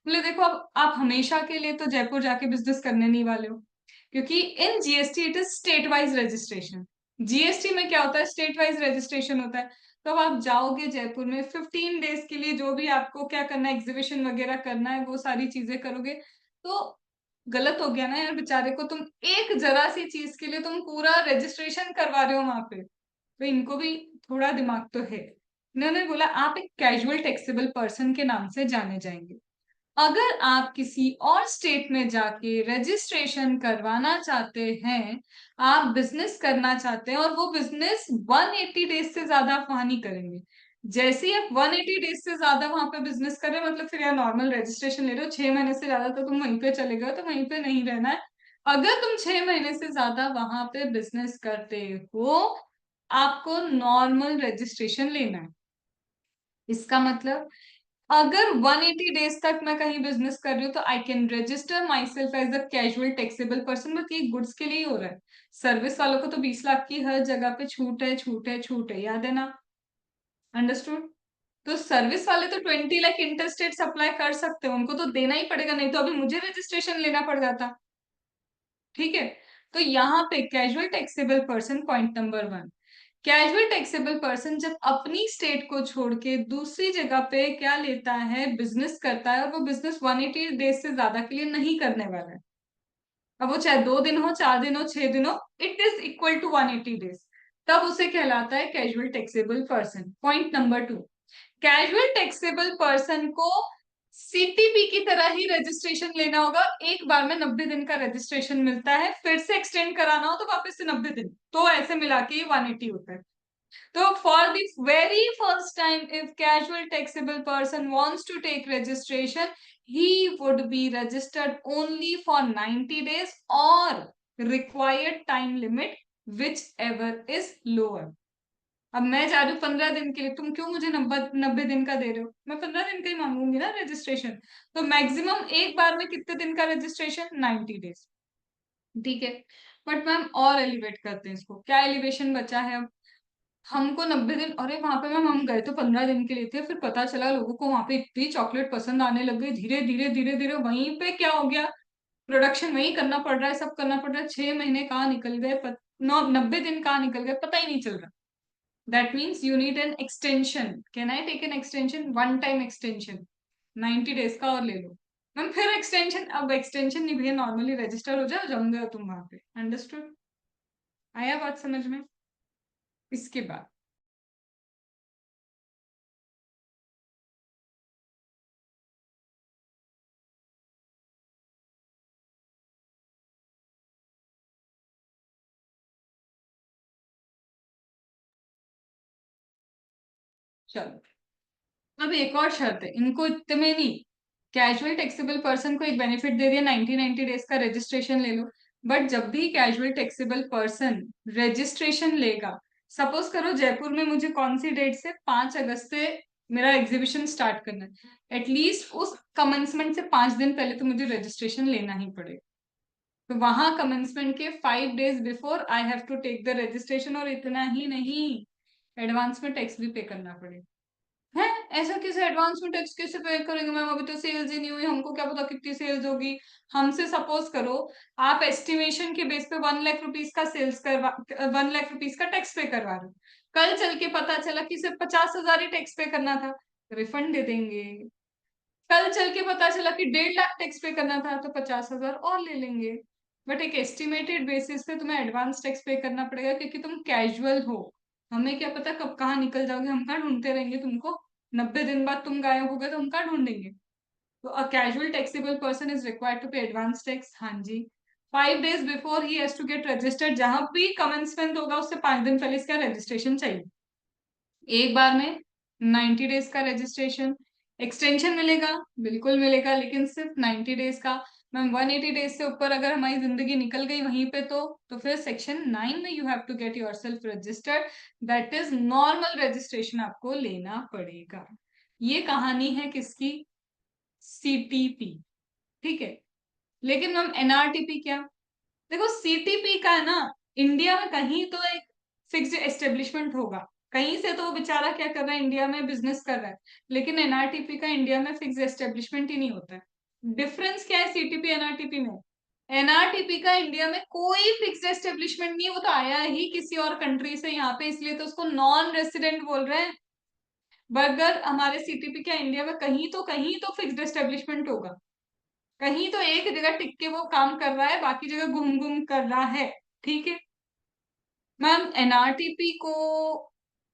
बोले देखो अब आप हमेशा के लिए तो जयपुर जाके बिजनेस करने नहीं वाले हो, क्योंकि in GST it is state wise registration. GST में क्या होता है, स्टेट वाइज रजिस्ट्रेशन होता है। तो अब आप जाओगे जयपुर में 15 डेज के लिए, जो भी आपको क्या करना है, एग्जीबिशन वगैरह करना है, वो सारी चीजें करोगे, तो गलत हो गया ना यार, बेचारे को तुम एक जरा सी चीज के लिए तुम पूरा रजिस्ट्रेशन करवा रहे हो वहां पे। तो इनको भी थोड़ा दिमाग तो है। इन्होंने बोला आप एक कैजुअल टैक्सेबल पर्सन के नाम से जाने जाएंगे। अगर आप किसी और स्टेट में जाके रजिस्ट्रेशन करवाना चाहते हैं, आप बिजनेस करना चाहते हैं, और वो बिजनेस 180 डेज से ज्यादा आप वहां नहीं करेंगे। जैसे ही आप 180 डेज से ज्यादा वहां पे बिजनेस कर रहे हो, मतलब फिर यार नॉर्मल रजिस्ट्रेशन ले रहे हो, 6 महीने से ज्यादा तो तुम वहीं पे चले गए हो, तो वहीं पे नहीं रहना है। अगर तुम 6 महीने से ज्यादा वहां पे बिजनेस करते हो, आपको नॉर्मल रजिस्ट्रेशन लेना है। इसका मतलब अगर 180 डेज तक मैं कहीं बिजनेस कर रही हूँ, तो I can register myself as a casual taxable person, but ये गुड्स के लिए ही हो रहा है। सर्विस वालों को तो 20 लाख की हर जगह पे छूट है, छूट है, छूट है, याद है ना? अंडरस्टूड? तो सर्विस वाले तो 20 लाख इंटरस्टेट सप्लाई कर सकते हैं, उनको तो देना ही पड़ेगा, नहीं तो अभी मुझे रजिस्ट्रेशन लेना पड़ जाता। ठीक है, तो यहाँ पे casual taxable person, point number 1, casual taxable person जब अपनी स्टेट को छोड़ के दूसरी जगह पे क्या लेता है, बिजनेस करता है, और वो बिजनेस 180 डेज से ज्यादा के लिए नहीं करने वाला है, अब वो चाहे 2 दिन हो, 4 दिन हो, 6 दिन हो, it is equal to 180 days, तब उसे कहलाता है casual taxable person. Point number 2, casual taxable person को सीटीपी की तरह ही रजिस्ट्रेशन लेना होगा। एक बार में 90 दिन का रजिस्ट्रेशन मिलता है, फिर से एक्सटेंड कराना हो तो वापस से 90 दिन, तो ऐसे मिला के 180 होता है। So for the very first time, if casual taxable person wants to take registration, he would be registered only for 90 days or required time limit, whichever is lower. अब मैं जा रही हूँ 15 दिन के लिए, तुम क्यों मुझे 90 दिन का दे रहे हो? मैं 15 दिन का ही मांगूंगी ना रजिस्ट्रेशन। तो मैक्सिमम एक बार में कितने दिन का रजिस्ट्रेशन, 90 डेज। ठीक है, बट मैम और एलिवेट करते हैं इसको, क्या एलिवेशन बचा है अब? हमको 90 दिन, अरे वहां पे मैम हम गए तो 15 दिन के लिए थे, फिर पता चला लोगों को वहां पे इतनी चॉकलेट पसंद आने लग गई, धीरे धीरे धीरे धीरे वहीं पे क्या हो गया, प्रोडक्शन वही करना पड़ रहा है, सब करना पड़ रहा है, 6 महीने कहाँ निकल गए, 90 दिन कहाँ निकल गए पता ही नहीं चल रहा। That means you need an extension. Can I take an extension, one time extension 90 days का और ले लो। मैम फिर एक्सटेंशन, अब एक्सटेंशन नहीं भैया, नॉर्मली रजिस्टर हो जाओ, जम गए तुम वहां पे। अंडरस्टूड? आया बात समझ में? इसके बाद चलो, अब एक और शर्त है, इनको इतने में नहीं। कैजुअल टैक्सेबल पर्सन को एक बेनिफिट दे दिया, 90 डेज का रजिस्ट्रेशन ले लो। बट जब भी कैजुअल टैक्सेबल पर्सन रजिस्ट्रेशन लेगा, सपोज करो जयपुर में मुझे कौन सी डेट से, 5 अगस्त से मेरा एग्जीबिशन स्टार्ट करना है, एटलीस्ट उस कमेंसमेंट से 5 दिन पहले तो मुझे रजिस्ट्रेशन लेना ही पड़ेगा। तो वहां कमेंसमेंट के 5 days before I have to take the registration. और इतना ही नहीं, एडवांस में टैक्स भी पे करना पड़ेगा। है? ऐसा कैसे एडवांस में टैक्स कैसे पे करेंगे मैम, अभी तो सेल्स ही नहीं हुई, हमको क्या पता कितनी सेल्स होगी। हमसे सपोज करो आप एस्टिमेशन के बेस पे 1 लाख रुपीज का सेल्स करवा, 1 लाख रुपीज का टैक्स पे करवा रहे हो, कल चल के पता चला कि सिर्फ 50,000 ही टैक्स पे करना था, रिफंड दे देंगे। कल चल के पता चला कि 1.5 लाख टैक्स पे करना था, तो 50,000 और ले लेंगे। बट एक एस्टिमेटेड बेसिस पे तुम्हें एडवांस टैक्स पे करना पड़ेगा, क्योंकि तुम कैजुअल हो। हमें क्या पता कब कहाँ निकल जाओगे, हम कहाँ ढूंढते रहेंगे तुमको। 90 दिन बाद तुम गायब हो गए तो हम कहाँ ढूंढेंगे। तो a casual taxable person is required to pay advance tax. हाँ जी, 5 डेज बिफोर ही हैज टू गेट रजिस्टर्ड। जहां भी कमेंसमेंट होगा उससे 5 दिन पहले इसका रजिस्ट्रेशन चाहिए। एक बार में 90 डेज का रजिस्ट्रेशन। एक्सटेंशन मिलेगा, बिल्कुल मिलेगा, लेकिन सिर्फ 90 डेज का। मैम 180 डेज से ऊपर अगर हमारी जिंदगी निकल गई वहीं पे, तो फिर सेक्शन 9 में you have to get yourself registered. That is normal registration आपको लेना पड़ेगा। ये कहानी है किसकी? सीटीपी। ठीक है। लेकिन मैम एनआरटीपी क्या? देखो सीटीपी का है ना, इंडिया में कहीं तो एक फिक्स्ड एस्टेब्लिशमेंट होगा, कहीं से तो वो बेचारा क्या कर रहा है, इंडिया में बिजनेस कर रहा है। लेकिन एनआरटीपी का इंडिया में फिक्स्ड एस्टेब्लिशमेंट ही नहीं होता है। डिफरेंस क्या है सीटीपी एनआरटीपी में? एनआरटीपी का इंडिया में कोई फिक्स्ड एस्टेब्लिशमेंट नहीं है, वो तो आया ही किसी और कंट्री से यहाँ पे, इसलिए तो उसको नॉन रेसिडेंट बोल रहे हैं। बगर हमारे सीटीपी क्या इंडिया में कहीं तो फिक्स्ड एस्टेब्लिशमेंट होगा। कहीं तो एक जगह टिक के वो काम कर रहा है, बाकी जगह घूम घूम कर रहा है। ठीक है। मैम एनआरटीपी को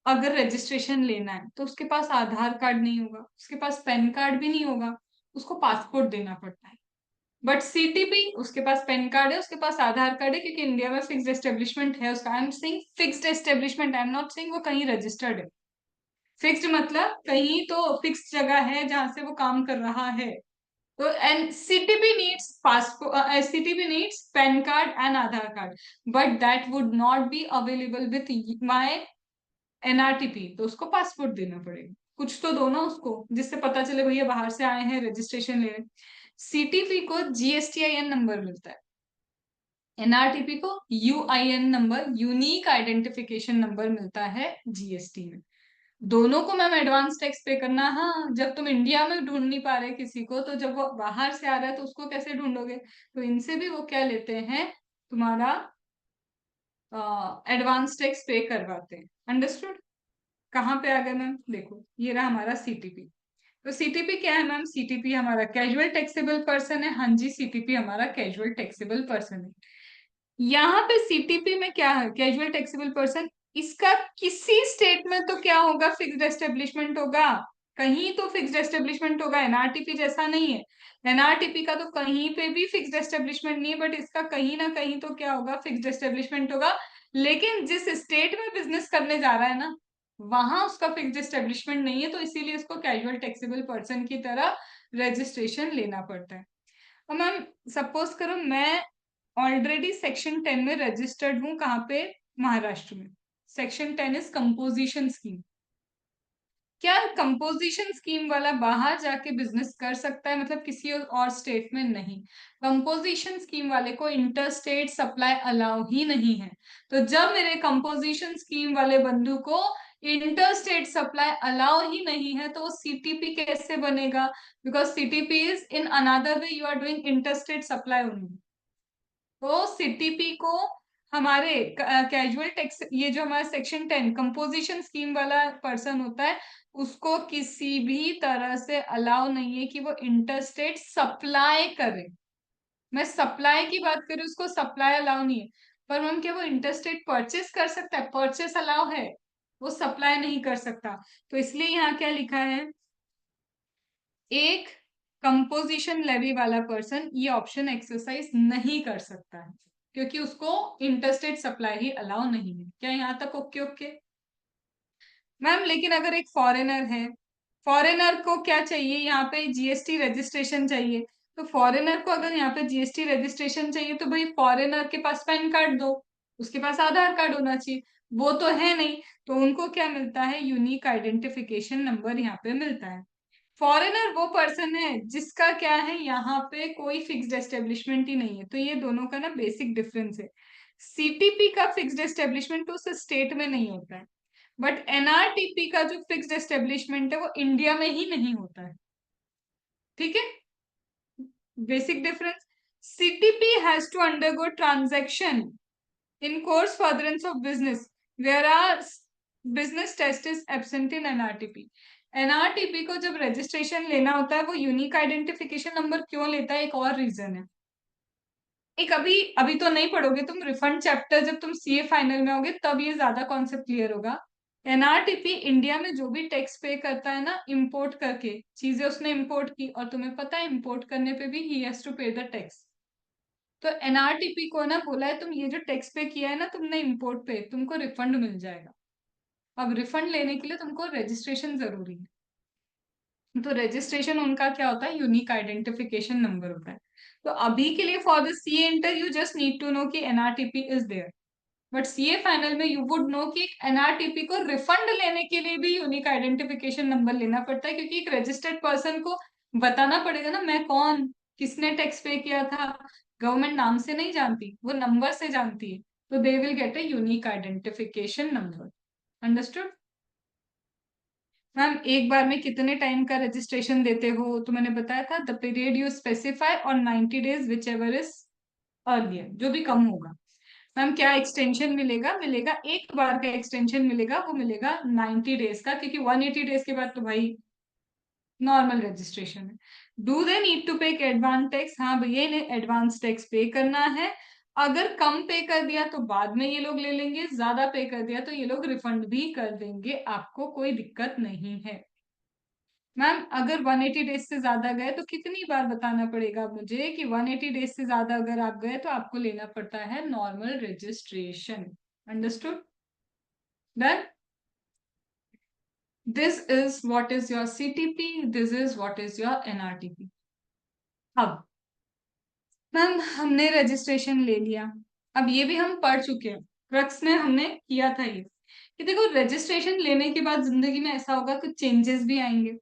अगर रजिस्ट्रेशन लेना है तो उसके पास आधार कार्ड नहीं होगा, उसके पास पैन कार्ड भी नहीं होगा, उसको पासपोर्ट देना पड़ता है। बट सीटीपी उसके पास पैन कार्ड है, उसके पास आधार कार्ड है, क्योंकि इंडिया में फिक्स्ड एस्टेब्लिशमेंट है उसका। I am saying fixed establishment, I am not saying वो कहीं रजिस्टर्ड है। फिक्स्ड मतलब कहीं तो फिक्स जगह है जहां से वो काम कर रहा है। तो and CTP needs passport, CTP needs PAN card and Aadhaar card, but that would not be available with my NRTP. तो उसको पासपोर्ट देना पड़ेगा, कुछ तो दो ना उसको, जिससे पता चले भैया बाहर से आए हैं रजिस्ट्रेशन ले रहे। सीटीपी को जीएसटीआईएन नंबर मिलता है, एनआरटीपी को UIN number, unique identification number मिलता है जीएसटी में। दोनों को मैम एडवांस टैक्स पे करना। हाँ, जब तुम इंडिया में ढूंढ नहीं पा रहे किसी को, तो जब वो बाहर से आ रहा है तो उसको कैसे ढूंढोगे? तो इनसे भी वो क्या लेते हैं, तुम्हारा एडवांस टैक्स पे करवाते हैं। अंडरस्टूड? कहाँ पे आ गए मैम? देखो ये रहा हमारा सीटीपी। तो सीटीपी क्या है मैम? सीटीपी हमारा कैजुअल टैक्सेबल पर्सन है। हाँ जी, सीटीपी हमारा कैजुअल टैक्सेबल पर्सन है। यहाँ पे सीटीपी में क्या है, कैजुअल टैक्सेबल पर्सन, इसका किसी स्टेट में तो क्या होगा, फिक्स्ड एस्टेब्लिशमेंट होगा। कहीं तो फिक्स्ड एस्टेब्लिशमेंट होगा, एनआरटीपी जैसा नहीं है। एनआरटीपी का तो कहीं पे भी फिक्स्ड एस्टेब्लिशमेंट नहीं है, बट इसका कहीं ना कहीं तो क्या होगा, फिक्स्ड एस्टेब्लिशमेंट होगा। लेकिन जिस स्टेट में बिजनेस करने जा रहा है ना, वहां उसका फिक्स्ड एस्टेब्लिशमेंट नहीं है, तो इसीलिए इसको कैजुअल टैक्सेबल पर्सन की तरह रजिस्ट्रेशन लेना पड़ता है। और मैम सपोज करो मैं ऑलरेडी सेक्शन 10 में रजिस्टर्ड हूँ, कहाँ पे? महाराष्ट्र में। Section 10 is composition scheme. क्या कंपोजिशन स्कीम वाला बाहर जाके बिजनेस कर सकता है, मतलब किसी और स्टेट में? नहीं। कंपोजिशन स्कीम वाले को इंटर स्टेट सप्लाई अलाउ ही नहीं है। तो जब मेरे कंपोजिशन स्कीम वाले बंधु को इंटर स्टेट सप्लाई अलाउ ही नहीं है, तो सीटीपी कैसे बनेगा? Because CTP is in another way you are doing inter state supply only. तो सीटीपी को हमारे कैजुअल टैक्स, ये जो हमारा सेक्शन 10 कंपोजिशन स्कीम वाला पर्सन होता है, उसको किसी भी तरह से अलाउ नहीं है कि वो इंटरस्टेट सप्लाई करे। मैं सप्लाई की बात करूँ, उसको सप्लाई अलाउ नहीं है। पर मैम क्या वो इंटरस्टेट परचेस कर सकता है? परचेस अलाउ है, वो सप्लाई नहीं कर सकता। तो इसलिए यहाँ क्या लिखा है, एक कंपोजिशन लेवी वाला पर्सन ये ऑप्शन एक्सरसाइज नहीं कर सकता है, क्योंकि उसको इंटरस्टेट सप्लाई ही अलाउ नहीं है। क्या यहाँ तक ओके ओके? मैम लेकिन अगर एक फॉरेनर है, फॉरेनर को क्या चाहिए यहाँ पे? जीएसटी रजिस्ट्रेशन चाहिए। तो फॉरेनर को अगर यहाँ पे जीएसटी रजिस्ट्रेशन चाहिए, तो भाई फॉरेनर के पास पैन कार्ड दो, उसके पास आधार कार्ड होना चाहिए, वो तो है नहीं। तो उनको क्या मिलता है? यूनिक आइडेंटिफिकेशन नंबर यहाँ पे मिलता है। फॉरेनर वो पर्सन है जिसका क्या है, यहाँ पे कोई फिक्स्ड एस्टेब्लिशमेंट ही नहीं है। तो ये दोनों का ना बेसिक डिफरेंस है। सीटीपी का फिक्स्ड एस्टेब्लिशमेंट उस स्टेट में नहीं होता है, बट एनआरटीपी का जो फिक्स्ड एस्टेब्लिशमेंट है वो इंडिया में ही नहीं होता है। ठीक है, basic difference. CTP has to undergo transaction in course furtherance of business, where are business test is absent in NRTP. NRTP को जब रजिस्ट्रेशन लेना होता है, वो यूनिक आइडेंटिफिकेशन नंबर क्यों लेता है? एक और रीजन है। एक अभी अभी तो नहीं पढ़ोगे तुम, रिफंड चैप्टर जब तुम सीए फाइनल में होगे तब ये ज्यादा कॉन्सेप्ट क्लियर होगा। एनआरटीपी इंडिया में जो भी टैक्स पे करता है ना, इंपोर्ट करके चीजें उसने इंपोर्ट की, और तुम्हें पता है इंपोर्ट करने पे भी ही हैज टू पे द टैक्स। तो एनआरटीपी को ना बोला है, तुम ये जो टैक्स पे किया है ना तुमने इंपोर्ट पे, तुमको रिफंड मिल जाएगा। अब रिफंड लेने के लिए तुमको रजिस्ट्रेशन जरूरी है। तो रजिस्ट्रेशन उनका क्या होता है? यूनिक आइडेंटिफिकेशन नंबर होता है। तो अभी के लिए for the CA inter you just need to know कि NRTP is there, but CA final में यू वुड नो कि एनआरटीपी को रिफंड लेने के लिए भी यूनिक आइडेंटिफिकेशन नंबर लेना पड़ता है, क्योंकि एक रजिस्टर्ड पर्सन को बताना पड़ेगा ना, मैं कौन, किसने टैक्स पे किया था। गवर्नमेंट नाम से नहीं जानती, वो नंबर से जानती है। तो they will get a unique identification number. Understood? Ma'am एक बार में कितने टाइम का रजिस्ट्रेशन देते हो? तो मैंने बताया था द पीरियड यू स्पेसिफाई और 90 days which ever is earlier, जो भी कम होगा। मैम क्या एक्सटेंशन मिलेगा? मिलेगा एक बार का एक्सटेंशन मिलेगा, वो मिलेगा 90 days का, क्योंकि 180 days के बाद तो भाई नॉर्मल रजिस्ट्रेशन है। Do they need to pay advance tax? हाँ भैया इन्हें एडवांस टैक्स पे करना है। अगर कम पे कर दिया तो बाद में ये लोग ले लेंगे, ज्यादा पे कर दिया तो ये लोग रिफंड भी कर देंगे, आपको कोई दिक्कत नहीं है। मैम अगर 180 डेज से ज्यादा गए तो कितनी बार बताना पड़ेगा मुझे कि 180 डेज से ज्यादा अगर आप गए तो आपको लेना पड़ता है normal registration. Understood? Done? This is what is your CTP, this is what is your NRTP. अब मैम हमने रजिस्ट्रेशन ले लिया, अब ये भी हम पढ़ चुके हैं, क्रक्स में हमने किया था ये कि देखो रजिस्ट्रेशन लेने के बाद जिंदगी में ऐसा होगा कि चेंजेस भी आएंगे।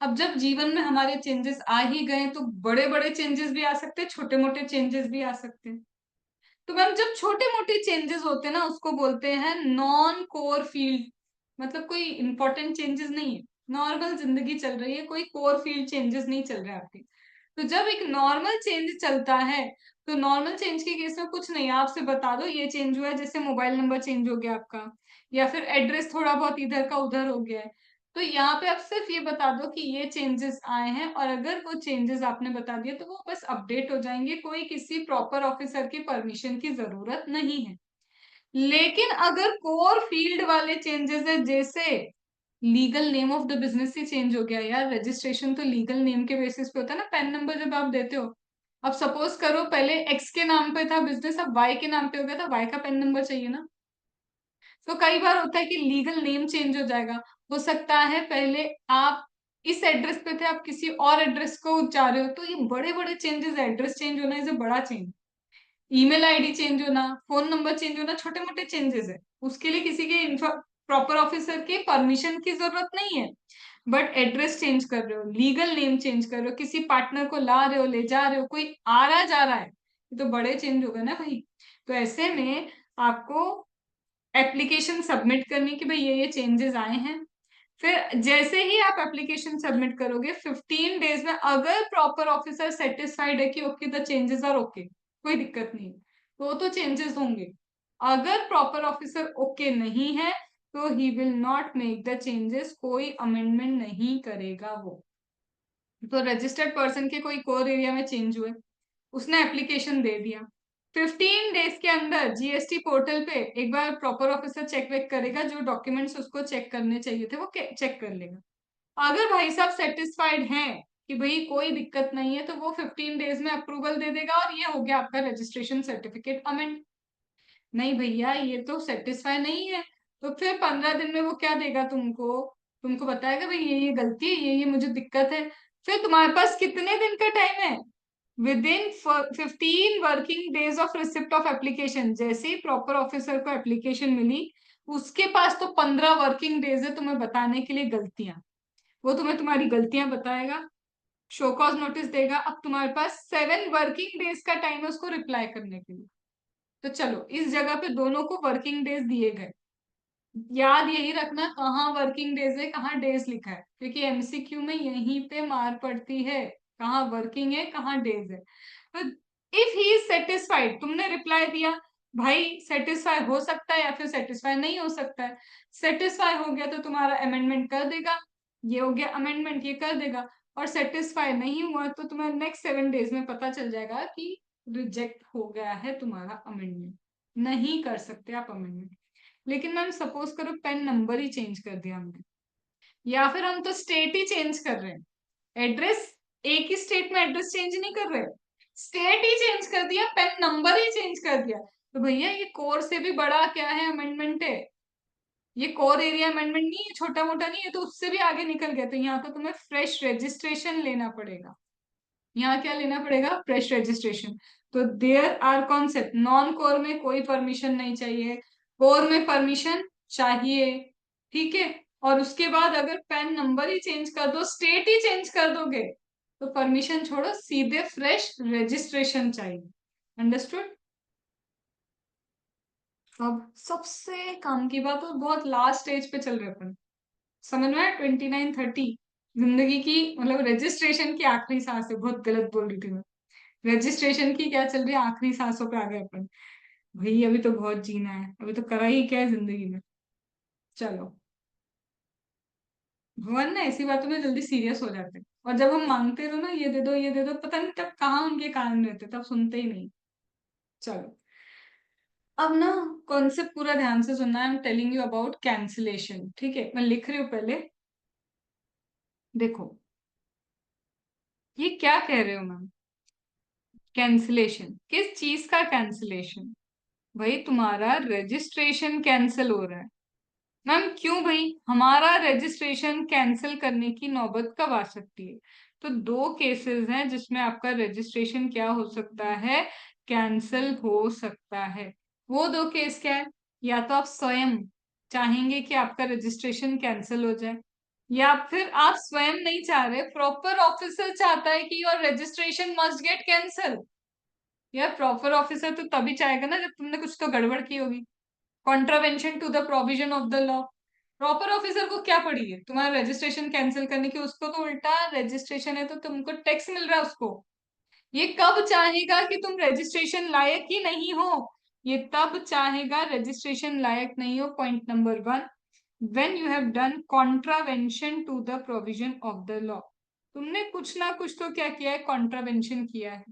अब जब जीवन में हमारे चेंजेस आ ही गए तो बड़े बड़े चेंजेस भी आ सकते हैं, छोटे मोटे चेंजेस भी आ सकते हैं। तो मैम जब छोटे मोटे चेंजेस होते हैं ना, उसको बोलते हैं नॉन कोर फील्ड। मतलब कोई इंपॉर्टेंट चेंजेस नहीं है, नॉर्मल जिंदगी चल रही है, कोई कोर फील्ड चेंजेस नहीं चल रहे आपके। तो जब एक नॉर्मल चेंज चलता है, तो नॉर्मल चेंज के केस में कुछ नहीं, आपसे बता दो ये चेंज हुआ है, जैसे मोबाइल नंबर चेंज हो गया आपका, या फिर एड्रेस थोड़ा बहुत इधर का उधर हो गया है। तो यहाँ पे आप सिर्फ ये बता दो कि ये चेंजेस आए हैं, और अगर वो चेंजेस आपने बता दिए तो वो बस अपडेट हो जाएंगे, कोई किसी प्रॉपर ऑफिसर की परमिशन की जरूरत नहीं है। लेकिन अगर कोर फील्ड वाले चेंजेस है, जैसे legal name of the business he change हो गया, यार रजिस्ट्रेशन तो लीगल नेम के बेसिस पे होता है ना, पैन नंबर जब आप देते हो। अब सपोज करो पहले एक्स के नाम पे था बिजनेस, अब वाई के नाम पे हो गया, तो वाई का पैन नंबर चाहिए ना। तो कई बार होता है कि लीगल नेम चेंज हो जाएगा। हो सकता है पहले आप इस एड्रेस पे थे, आप किसी और एड्रेस को जा रहे हो, तो ये बड़े बड़े चेंजेस, एड्रेस चेंज होना इज बड़ा चेंज। ईमेल आईडी चेंज होना, फोन नंबर चेंज होना, छोटे मोटे चेंजेस है, उसके लिए किसी के प्रॉपर ऑफिसर के परमिशन की जरूरत नहीं है। बट एड्रेस चेंज कर रहे हो, लीगल नेम चेंज कर रहे हो, किसी पार्टनर को ला रहे हो, ले जा रहे हो, कोई आ रहा जा रहा है, ये तो बड़े चेंज हो गए ना भाई। तो ऐसे में आपको एप्लीकेशन सबमिट करनी कि भाई ये चेंजेस आए हैं। फिर जैसे ही आप एप्लीकेशन सबमिट करोगे 15 डेज में अगर प्रॉपर ऑफिसर सेटिस्फाइड है कि okay the changes are okay, कोई दिक्कत नहीं है, तो चेंजेस होंगे। अगर प्रॉपर ऑफिसर ओके नहीं है तो he will not make the changes, कोई अमेंडमेंट नहीं करेगा वो। तो रजिस्टर्ड पर्सन के कोई कोर एरिया में चेंज हुए, उसने एप्लीकेशन दे दिया, 15 डेज के अंदर जीएसटी पोर्टल पे एक बार प्रॉपर ऑफिसर चेक वेक करेगा, जो डॉक्यूमेंट्स उसको चेक करने चाहिए थे वो चेक कर लेगा। अगर भाई साहब सेटिस्फाइड हैं कि भाई कोई दिक्कत नहीं है, तो वो 15 डेज में अप्रूवल दे देगा और ये हो गया आपका रजिस्ट्रेशन सर्टिफिकेट अमेंड। नहीं भैया ये तो सेटिस्फाई नहीं है, तो फिर 15 दिन में वो क्या देगा तुमको, तुमको बताएगा भाई ये गलती है, ये मुझे दिक्कत है। फिर तुम्हारे पास कितने दिन का टाइम है, with in 15 working days of receipt of application. जैसे ही प्रॉपर ऑफिसर को एप्लीकेशन मिली, उसके पास तो 15 वर्किंग डेज है तुम्हें बताने के लिए गलतियां। वो तुम्हें तुम्हारी गलतियां बताएगा, शो कॉज नोटिस देगा। अब तुम्हारे पास 7 वर्किंग डेज का टाइम है उसको रिप्लाई करने के लिए। तो चलो इस जगह पे दोनों को वर्किंग डेज दिए गए, याद यही रखना कहाँ वर्किंग डेज है कहाँ डेज लिखा है, क्योंकि एमसीक्यू में यहीं पे मार पड़ती है, कहाँ वर्किंग है कहाँ डेज है। तो इफ ही इज सेटिस्फाइड, तुमने रिप्लाई दिया, भाई सेटिस्फाई हो सकता है या फिर सेटिस्फाई नहीं हो सकता है। सेटिस्फाई हो गया तो तुम्हारा अमेंडमेंट कर देगा, ये हो गया अमेंडमेंट, ये कर देगा। और सेटिस्फाई नहीं हुआ तो तुम्हें नेक्स्ट 7 डेज में पता चल जाएगा कि रिजेक्ट हो गया है तुम्हारा अमेंडमेंट, नहीं कर सकते आप अमेंडमेंट। लेकिन मैम सपोज करो पेन नंबर ही चेंज कर दिया हमने, या फिर हम तो स्टेट ही चेंज कर रहे हैं, एड्रेस एक ही स्टेट में एड्रेस चेंज नहीं कर रहे, स्टेट ही चेंज कर दिया, पेन नंबर ही चेंज कर दिया, तो भैया ये कोर से भी बड़ा क्या है, अमेंडमेंट है। ये कोर एरिया अमेंडमेंट नहीं है, छोटा मोटा नहीं है, तो उससे भी आगे निकल गया। तो यहाँ तो तुम्हें फ्रेश रजिस्ट्रेशन लेना पड़ेगा। यहाँ क्या लेना पड़ेगा, फ्रेश रजिस्ट्रेशन। तो there are concept, non core में कोई परमिशन नहीं चाहिए, कोर में परमिशन चाहिए, ठीक है। और उसके बाद अगर पैन नंबर ही चेंज कर दो, स्टेट ही चेंज कर दोगे, तो परमिशन छोड़ो, सीधे फ्रेश रजिस्ट्रेशन चाहिए। अंडरस्टूड। अब सबसे काम की बात, और बहुत लास्ट स्टेज पे चल रहे अपन, समझ में आया, 29-30, जिंदगी की मतलब रजिस्ट्रेशन की आखिरी सांस है, बहुत गलत बोल रही थी मैं, रजिस्ट्रेशन की क्या चल रही है, आखिरी सांसों पे आ गए अपन। भाई अभी तो बहुत जीना है, अभी तो करा ही क्या है जिंदगी में। चलो, भगवान ना ऐसी बातों में जल्दी सीरियस हो जाते हैं, और जब हम मांगते रहो ना ये दे दो ये दे दो, पता नहीं तब कहाँ उनके कान रहते, तब सुनते ही नहीं। चलो, अब ना कॉन्सेप्ट पूरा ध्यान से सुनना है। I am telling you about cancellation, ठीक है, मैं लिख रही हूँ पहले। देखो ये क्या कह रहे हो मैम, कैंसिलेशन किस चीज का कैंसिलेशन, भाई तुम्हारा रजिस्ट्रेशन कैंसिल हो रहा है। मैम क्यों भाई, हमारा रजिस्ट्रेशन कैंसिल करने की नौबत कब आ सकती है। तो दो केसेस हैं जिसमें आपका रजिस्ट्रेशन क्या हो सकता है, कैंसिल हो सकता है। वो दो केस क्या है, या तो आप स्वयं चाहेंगे कि आपका रजिस्ट्रेशन कैंसिल हो जाए, या फिर आप स्वयं नहीं चाह रहे, प्रॉपर ऑफिसर चाहता है कि your registration must get cancel. यार प्रॉपर ऑफिसर तो तभी चाहेगा ना जब तुमने कुछ तो गड़बड़ की होगी, contravention to the provision of the law. Proper officer को क्या पड़ी है तुम्हारा रजिस्ट्रेशन कैंसिल करने की, उसको तो उल्टा रजिस्ट्रेशन है तो तुमको टैक्स मिल रहा है उसको। ये कब चाहेगा कि तुम रजिस्ट्रेशन लायक ही नहीं हो, ये तब चाहेगा रजिस्ट्रेशन लायक नहीं हो, point number 1, when you have done contravention to the provision of the law. तुमने कुछ ना कुछ तो क्या किया है, कॉन्ट्रावेंशन किया है।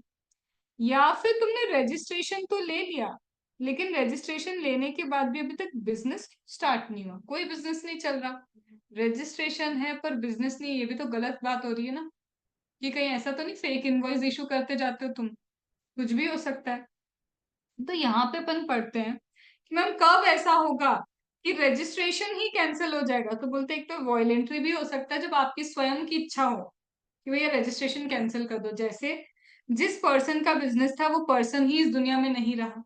या फिर तुमने रजिस्ट्रेशन तो ले लिया, लेकिन रजिस्ट्रेशन लेने के बाद भी अभी तक बिजनेस स्टार्ट नहीं हुआ, कोई बिजनेस नहीं चल रहा, रजिस्ट्रेशन है पर बिजनेस नहीं, ये भी तो गलत बात हो रही है ना। कि कहीं ऐसा तो नहीं फेक इनवॉइस इशू करते जाते हो तुम, कुछ भी हो सकता है। तो यहाँ पे अपन पढ़ते हैं कि मैम कब ऐसा होगा कि रजिस्ट्रेशन ही कैंसिल हो जाएगा। तो बोलते हैं एक तो वॉयलेंट्री भी हो सकता है, जब आपकी स्वयं की इच्छा हो कि भैया रजिस्ट्रेशन कैंसिल कर दो, जैसे जिस पर्सन का बिजनेस था वो पर्सन ही इस दुनिया में नहीं रहा,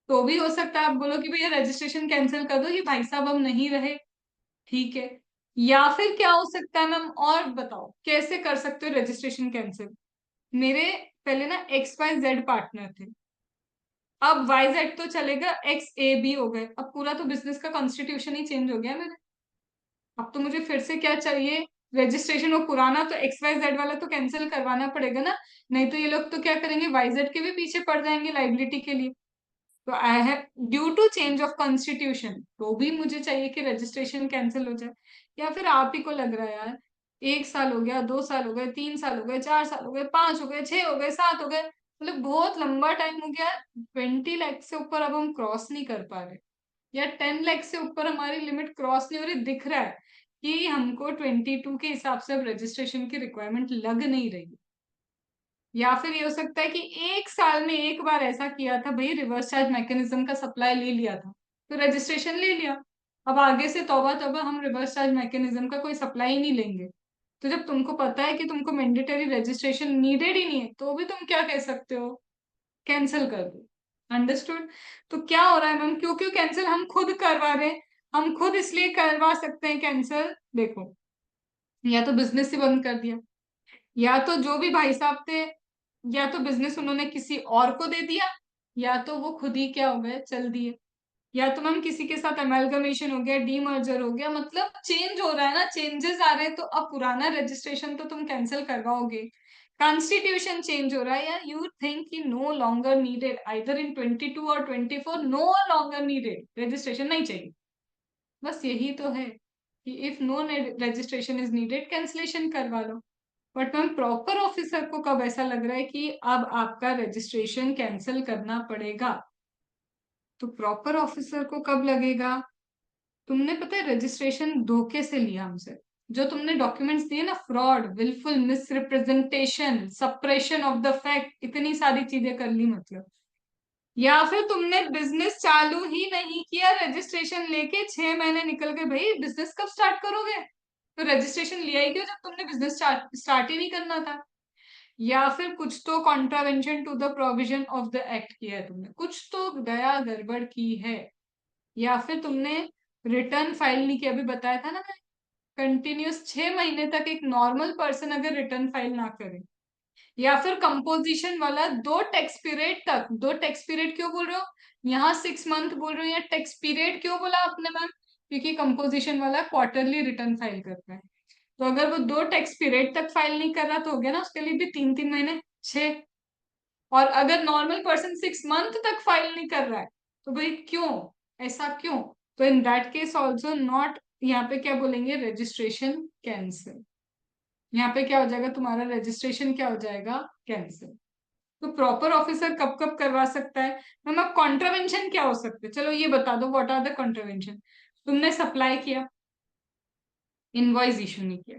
तो भी हो सकता है आप बोलो कि भैया रजिस्ट्रेशन कैंसिल कर दो, ये भाई साहब हम नहीं रहे, ठीक है। या फिर क्या हो सकता है मैम, और बताओ कैसे कर सकते हो रजिस्ट्रेशन कैंसिल। मेरे पहले ना XYZ पार्टनर थे, अब YZ तो चलेगा, XAB हो गए, अब पूरा तो बिजनेस का कॉन्स्टिट्यूशन ही चेंज हो गया मेरे। अब तो मुझे फिर से क्या चाहिए, रजिस्ट्रेशन। वो पुराना तो XYZ वाला तो कैंसिल करवाना पड़ेगा ना, नहीं तो ये लोग तो क्या करेंगे, YZ के भी पीछे पड़ जाएंगे लाइबिलिटी के लिए। तो I have due to change of constitution, तो भी मुझे चाहिए कि रजिस्ट्रेशन कैंसिल हो जाए। या फिर आप ही को लग रहा है यार, 1 साल हो गया, 2 साल हो गए, 3 साल हो गए, 4 साल हो गए, 5 हो गए, 6 हो गए, 7 हो गए, मतलब बहुत लंबा टाइम हो गया। 20 लाख से ऊपर अब हम क्रॉस नहीं कर पा रहे, या 10 लाख से ऊपर हमारी लिमिट क्रॉस नहीं हो रही, दिख रहा है कि हमको 22 के हिसाब से अब रजिस्ट्रेशन की रिक्वायरमेंट लग नहीं रही। या फिर ये हो सकता है कि 1 साल में एक बार ऐसा किया था भाई, रिवर्स चार्ज मैकेनिज्म का सप्लाई ले लिया था, तो रजिस्ट्रेशन ले लिया। अब आगे से तौबा तौबा हम रिवर्स चार्ज मैकेनिज्म का कोई सप्लाई ही नहीं लेंगे। तो जब तुमको पता है कि तुमको मैंडेटरी रजिस्ट्रेशन नीडेड ही नहीं है, तो भी तुम क्या कह सकते हो, कैंसिल कर दो। अंडरस्टूड। तो क्या हो रहा है मैम, क्यों क्यों कैंसिल हम खुद करवा रहे हैं। हम खुद इसलिए करवा सकते हैं कैंसिल, देखो, या तो बिजनेस ही बंद कर दिया, या तो जो भी भाई साहब थे, या तो बिजनेस उन्होंने किसी और को दे दिया, या तो वो खुद ही क्या हो गए, चल दिए, या तो मैम किसी के साथ अमेलगमेशन हो गया, डीमर्जर हो गया, मतलब चेंज हो रहा है ना, चेंजेस आ रहे हैं, तो अब पुराना रजिस्ट्रेशन तो तुम कैंसिल करवाओगे। कॉन्स्टिट्यूशन चेंज हो रहा है, या यू थिंक कि no longer needed either in 22 और 24, नो लॉन्गर नीडेड, रजिस्ट्रेशन नहीं चाहिए, बस यही तो है कि if no registration is needed, cancellation करवा लो। बट मैम प्रॉपर ऑफिसर को कब ऐसा लग रहा है कि अब आपका रजिस्ट्रेशन कैंसिल करना पड़ेगा, तो प्रॉपर ऑफिसर को कब लगेगा, तुमने पता है रजिस्ट्रेशन धोखे से लिया हमसे, जो तुमने डॉक्यूमेंट्स दिए ना, fraud, wilful misrepresentation, suppression of the fact, इतनी सारी चीजें कर ली मतलब। या फिर तुमने बिजनेस चालू ही नहीं किया, रजिस्ट्रेशन लेके 6 महीने निकल गए, भाई बिजनेस कब स्टार्ट करोगे, तो रजिस्ट्रेशन लिया ही क्यों जब तुमने बिजनेस स्टार्ट ही नहीं करना था। या फिर कुछ तो contravention to the provision of the act किया है तुमने, कुछ तो दया गड़बड़ की है। या फिर तुमने रिटर्न फाइल नहीं किया, अभी बताया था ना मैं, कंटिन्यूस 6 महीने तक एक नॉर्मल पर्सन अगर रिटर्न फाइल ना करे, या फिर कंपोजिशन वाला 2 टैक्स पीरियड तक, 2 टैक्स पीरियड क्यों बोल रहे हो, यहाँ 6 मंथ बोल रहे हो, या टैक्स पीरियड क्यों बोला आपने मैम, क्योंकि कंपोजिशन वाला क्वार्टरली रिटर्न फाइल करता है। तो अगर वो 2 टैक्स पीरियड तक फाइल नहीं कर रहा, तो हो गया ना उसके लिए भी 3 3 महीने, 6। और अगर नॉर्मल पर्सन 6 मंथ तक फाइल नहीं कर रहा है, तो भाई क्यों, ऐसा क्यों, तो in that case also not, यहाँ पे क्या बोलेंगे, रजिस्ट्रेशन कैंसिल। यहाँ पे क्या हो जाएगा, तुम्हारा रजिस्ट्रेशन क्या हो जाएगा, कैंसिल। तो प्रॉपर ऑफिसर कब कब करवा सकता है मैम, अब कॉन्ट्रावेंशन क्या हो सकते हैं, चलो ये बता दो, व्हाट आर द कॉन्ट्रावेंशन। तुमने सप्लाई किया, इनवॉइस इशू नहीं किया,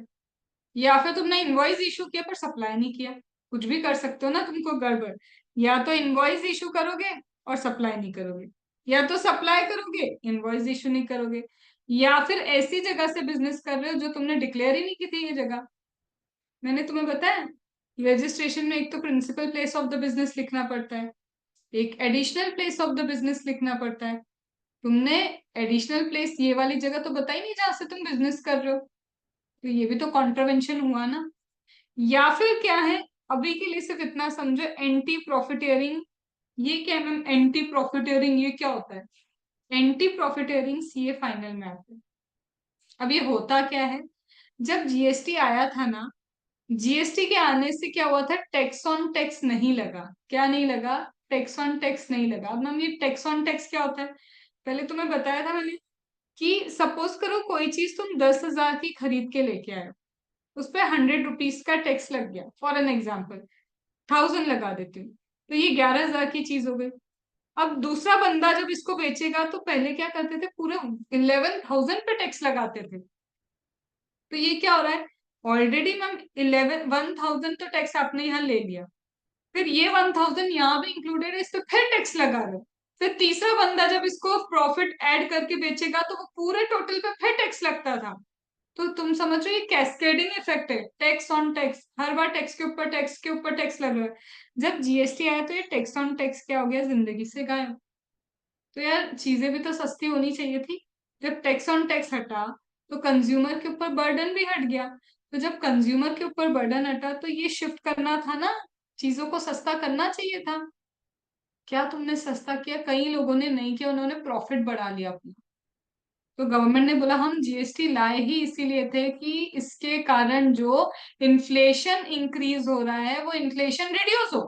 या फिर तुमने इनवॉइस इशू किया पर सप्लाई नहीं किया, कुछ भी कर सकते हो ना तुमको गड़बड़। या तो इनवॉइस इशू करोगे और सप्लाई नहीं करोगे, या तो सप्लाई करोगे, इनवॉइस इशू नहीं करोगे, या फिर ऐसी जगह से बिजनेस कर रहे हो जो तुमने डिक्लेयर ही नहीं की थी ये जगह। मैंने तुम्हें बताया, रजिस्ट्रेशन में एक तो principal place of the business लिखना पड़ता है, एक additional place of the business लिखना पड़ता है। तुमने एडिशनल प्लेस ये वाली जगह तो बताई नहीं जहां से तुम बिजनेस कर रहे हो, तो ये भी तो कॉन्ट्रवेंशन हुआ ना। या फिर क्या है, अभी के लिए सिर्फ इतना समझो, एंटी प्रॉफिटियरिंग। ये क्या है मैम, एंटी प्रॉफिटियरिंग ये क्या होता है, एंटी प्रॉफिटियरिंग सीए फाइनल में आता है। अब ये होता क्या है, जब जीएसटी आया था ना, जीएसटी के आने से क्या हुआ था, टैक्स ऑन टैक्स नहीं लगा, क्या नहीं लगा, टैक्स ऑन टैक्स नहीं लगा। अब मैम ये टैक्स ऑन टैक्स क्या होता है, पहले तुम्हें बताया था मैंने, कि सपोज करो कोई चीज तुम 10,000 की खरीद के लेके आए हो, उस पर 100 रुपीज का टैक्स लग गया, फॉर एन एग्जाम्पल 1000 लगा देती हूँ, तो ये 11,000 की चीज हो गई। अब दूसरा बंदा जब इसको बेचेगा, तो पहले क्या करते थे, पूरे 11,000 पे टैक्स लगाते थे। तो ये क्या हो रहा है, ऑलरेडी मैम 11000 तो टैक्स आपने यहाँ ले लिया, फिर ये 1000 यहाँ भी इंक्लूडेड है, इस पे फिर टैक्स लगा रहे हो। फिर तीसरा बंदा जब इसको प्रॉफिट ऐड करके बेचेगा, तो वो पूरे टोटल पे फिर टैक्स लगता था। तो तुम समझ रहे हो, ये कैस्केडिंग इफेक्ट है, tax on tax, her bar tax के ऊपर टैक्स के ऊपर टैक्स लग रहा है। जब जीएसटी आया, तो ये टैक्स ऑन टैक्स क्या हो गया, जिंदगी से गायब। तो यार चीजें भी तो सस्ती होनी चाहिए थी। जब टैक्स ऑन टैक्स हटा, तो कंज्यूमर के ऊपर बर्डन भी हट गया। तो जब कंज्यूमर के ऊपर बर्डन हटा, तो ये शिफ्ट करना था ना, चीजों को सस्ता करना चाहिए था। क्या तुमने सस्ता किया? कई लोगों ने नहीं किया, उन्होंने प्रॉफिट बढ़ा लिया अपना। तो गवर्नमेंट ने बोला हम जीएसटी लाए ही इसीलिए थे कि इसके कारण जो इन्फ्लेशन इंक्रीज हो रहा है वो इन्फ्लेशन रिड्यूस हो।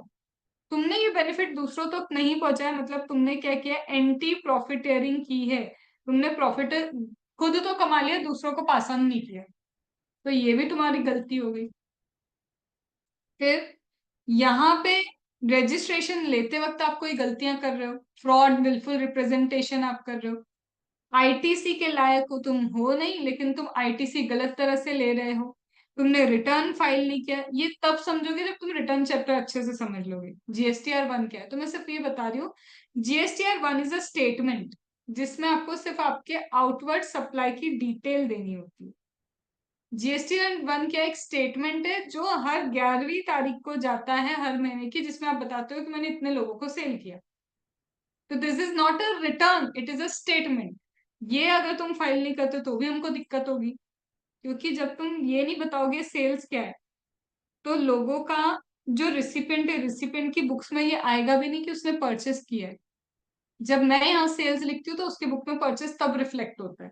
तुमने ये बेनिफिट दूसरों तक नहीं पहुंचाया, मतलब तुमने क्या किया, एंटी प्रॉफिटेरिंग की है। तुमने प्रॉफिट खुद तो कमा लिया, दूसरों को पास ऑन नहीं किया। तो ये भी तुम्हारी गलती हो गई। फिर यहाँ पे रजिस्ट्रेशन लेते वक्त आप कोई गलतियां कर रहे हो, फ्रॉड, विलफुल रिप्रेजेंटेशन आप कर रहे हो। आईटीसी के लायक हो तुम हो नहीं, लेकिन तुम आईटीसी गलत तरह से ले रहे हो। तुमने रिटर्न फाइल नहीं किया। ये तब समझोगे जब तुम रिटर्न चैप्टर अच्छे से समझ लोगे। जीएसटीआर वन क्या है, तो मैं सिर्फ ये बता रही हूँ। GSTR one is a statement जिसमें आपको सिर्फ आपके आउटवर्ड सप्लाई की डिटेल देनी होती है। जीएसटी वन क्या, एक स्टेटमेंट है जो हर 11वीं तारीख को जाता है हर महीने की, जिसमें आप बताते हो कि मैंने इतने लोगों को सेल किया। तो this is not a return, it is a statement. ये अगर तुम फाइल नहीं करते तो भी हमको दिक्कत होगी, क्योंकि जब तुम ये नहीं बताओगे सेल्स क्या है, तो लोगों का जो रिसिपेंट है, रिसिपेंट की बुक्स में ये आएगा भी नहीं कि उसने परचेस किया है। जब मैं यहाँ सेल्स लिखती हूँ तो उसकी बुक में परचेस तब रिफ्लेक्ट होता है।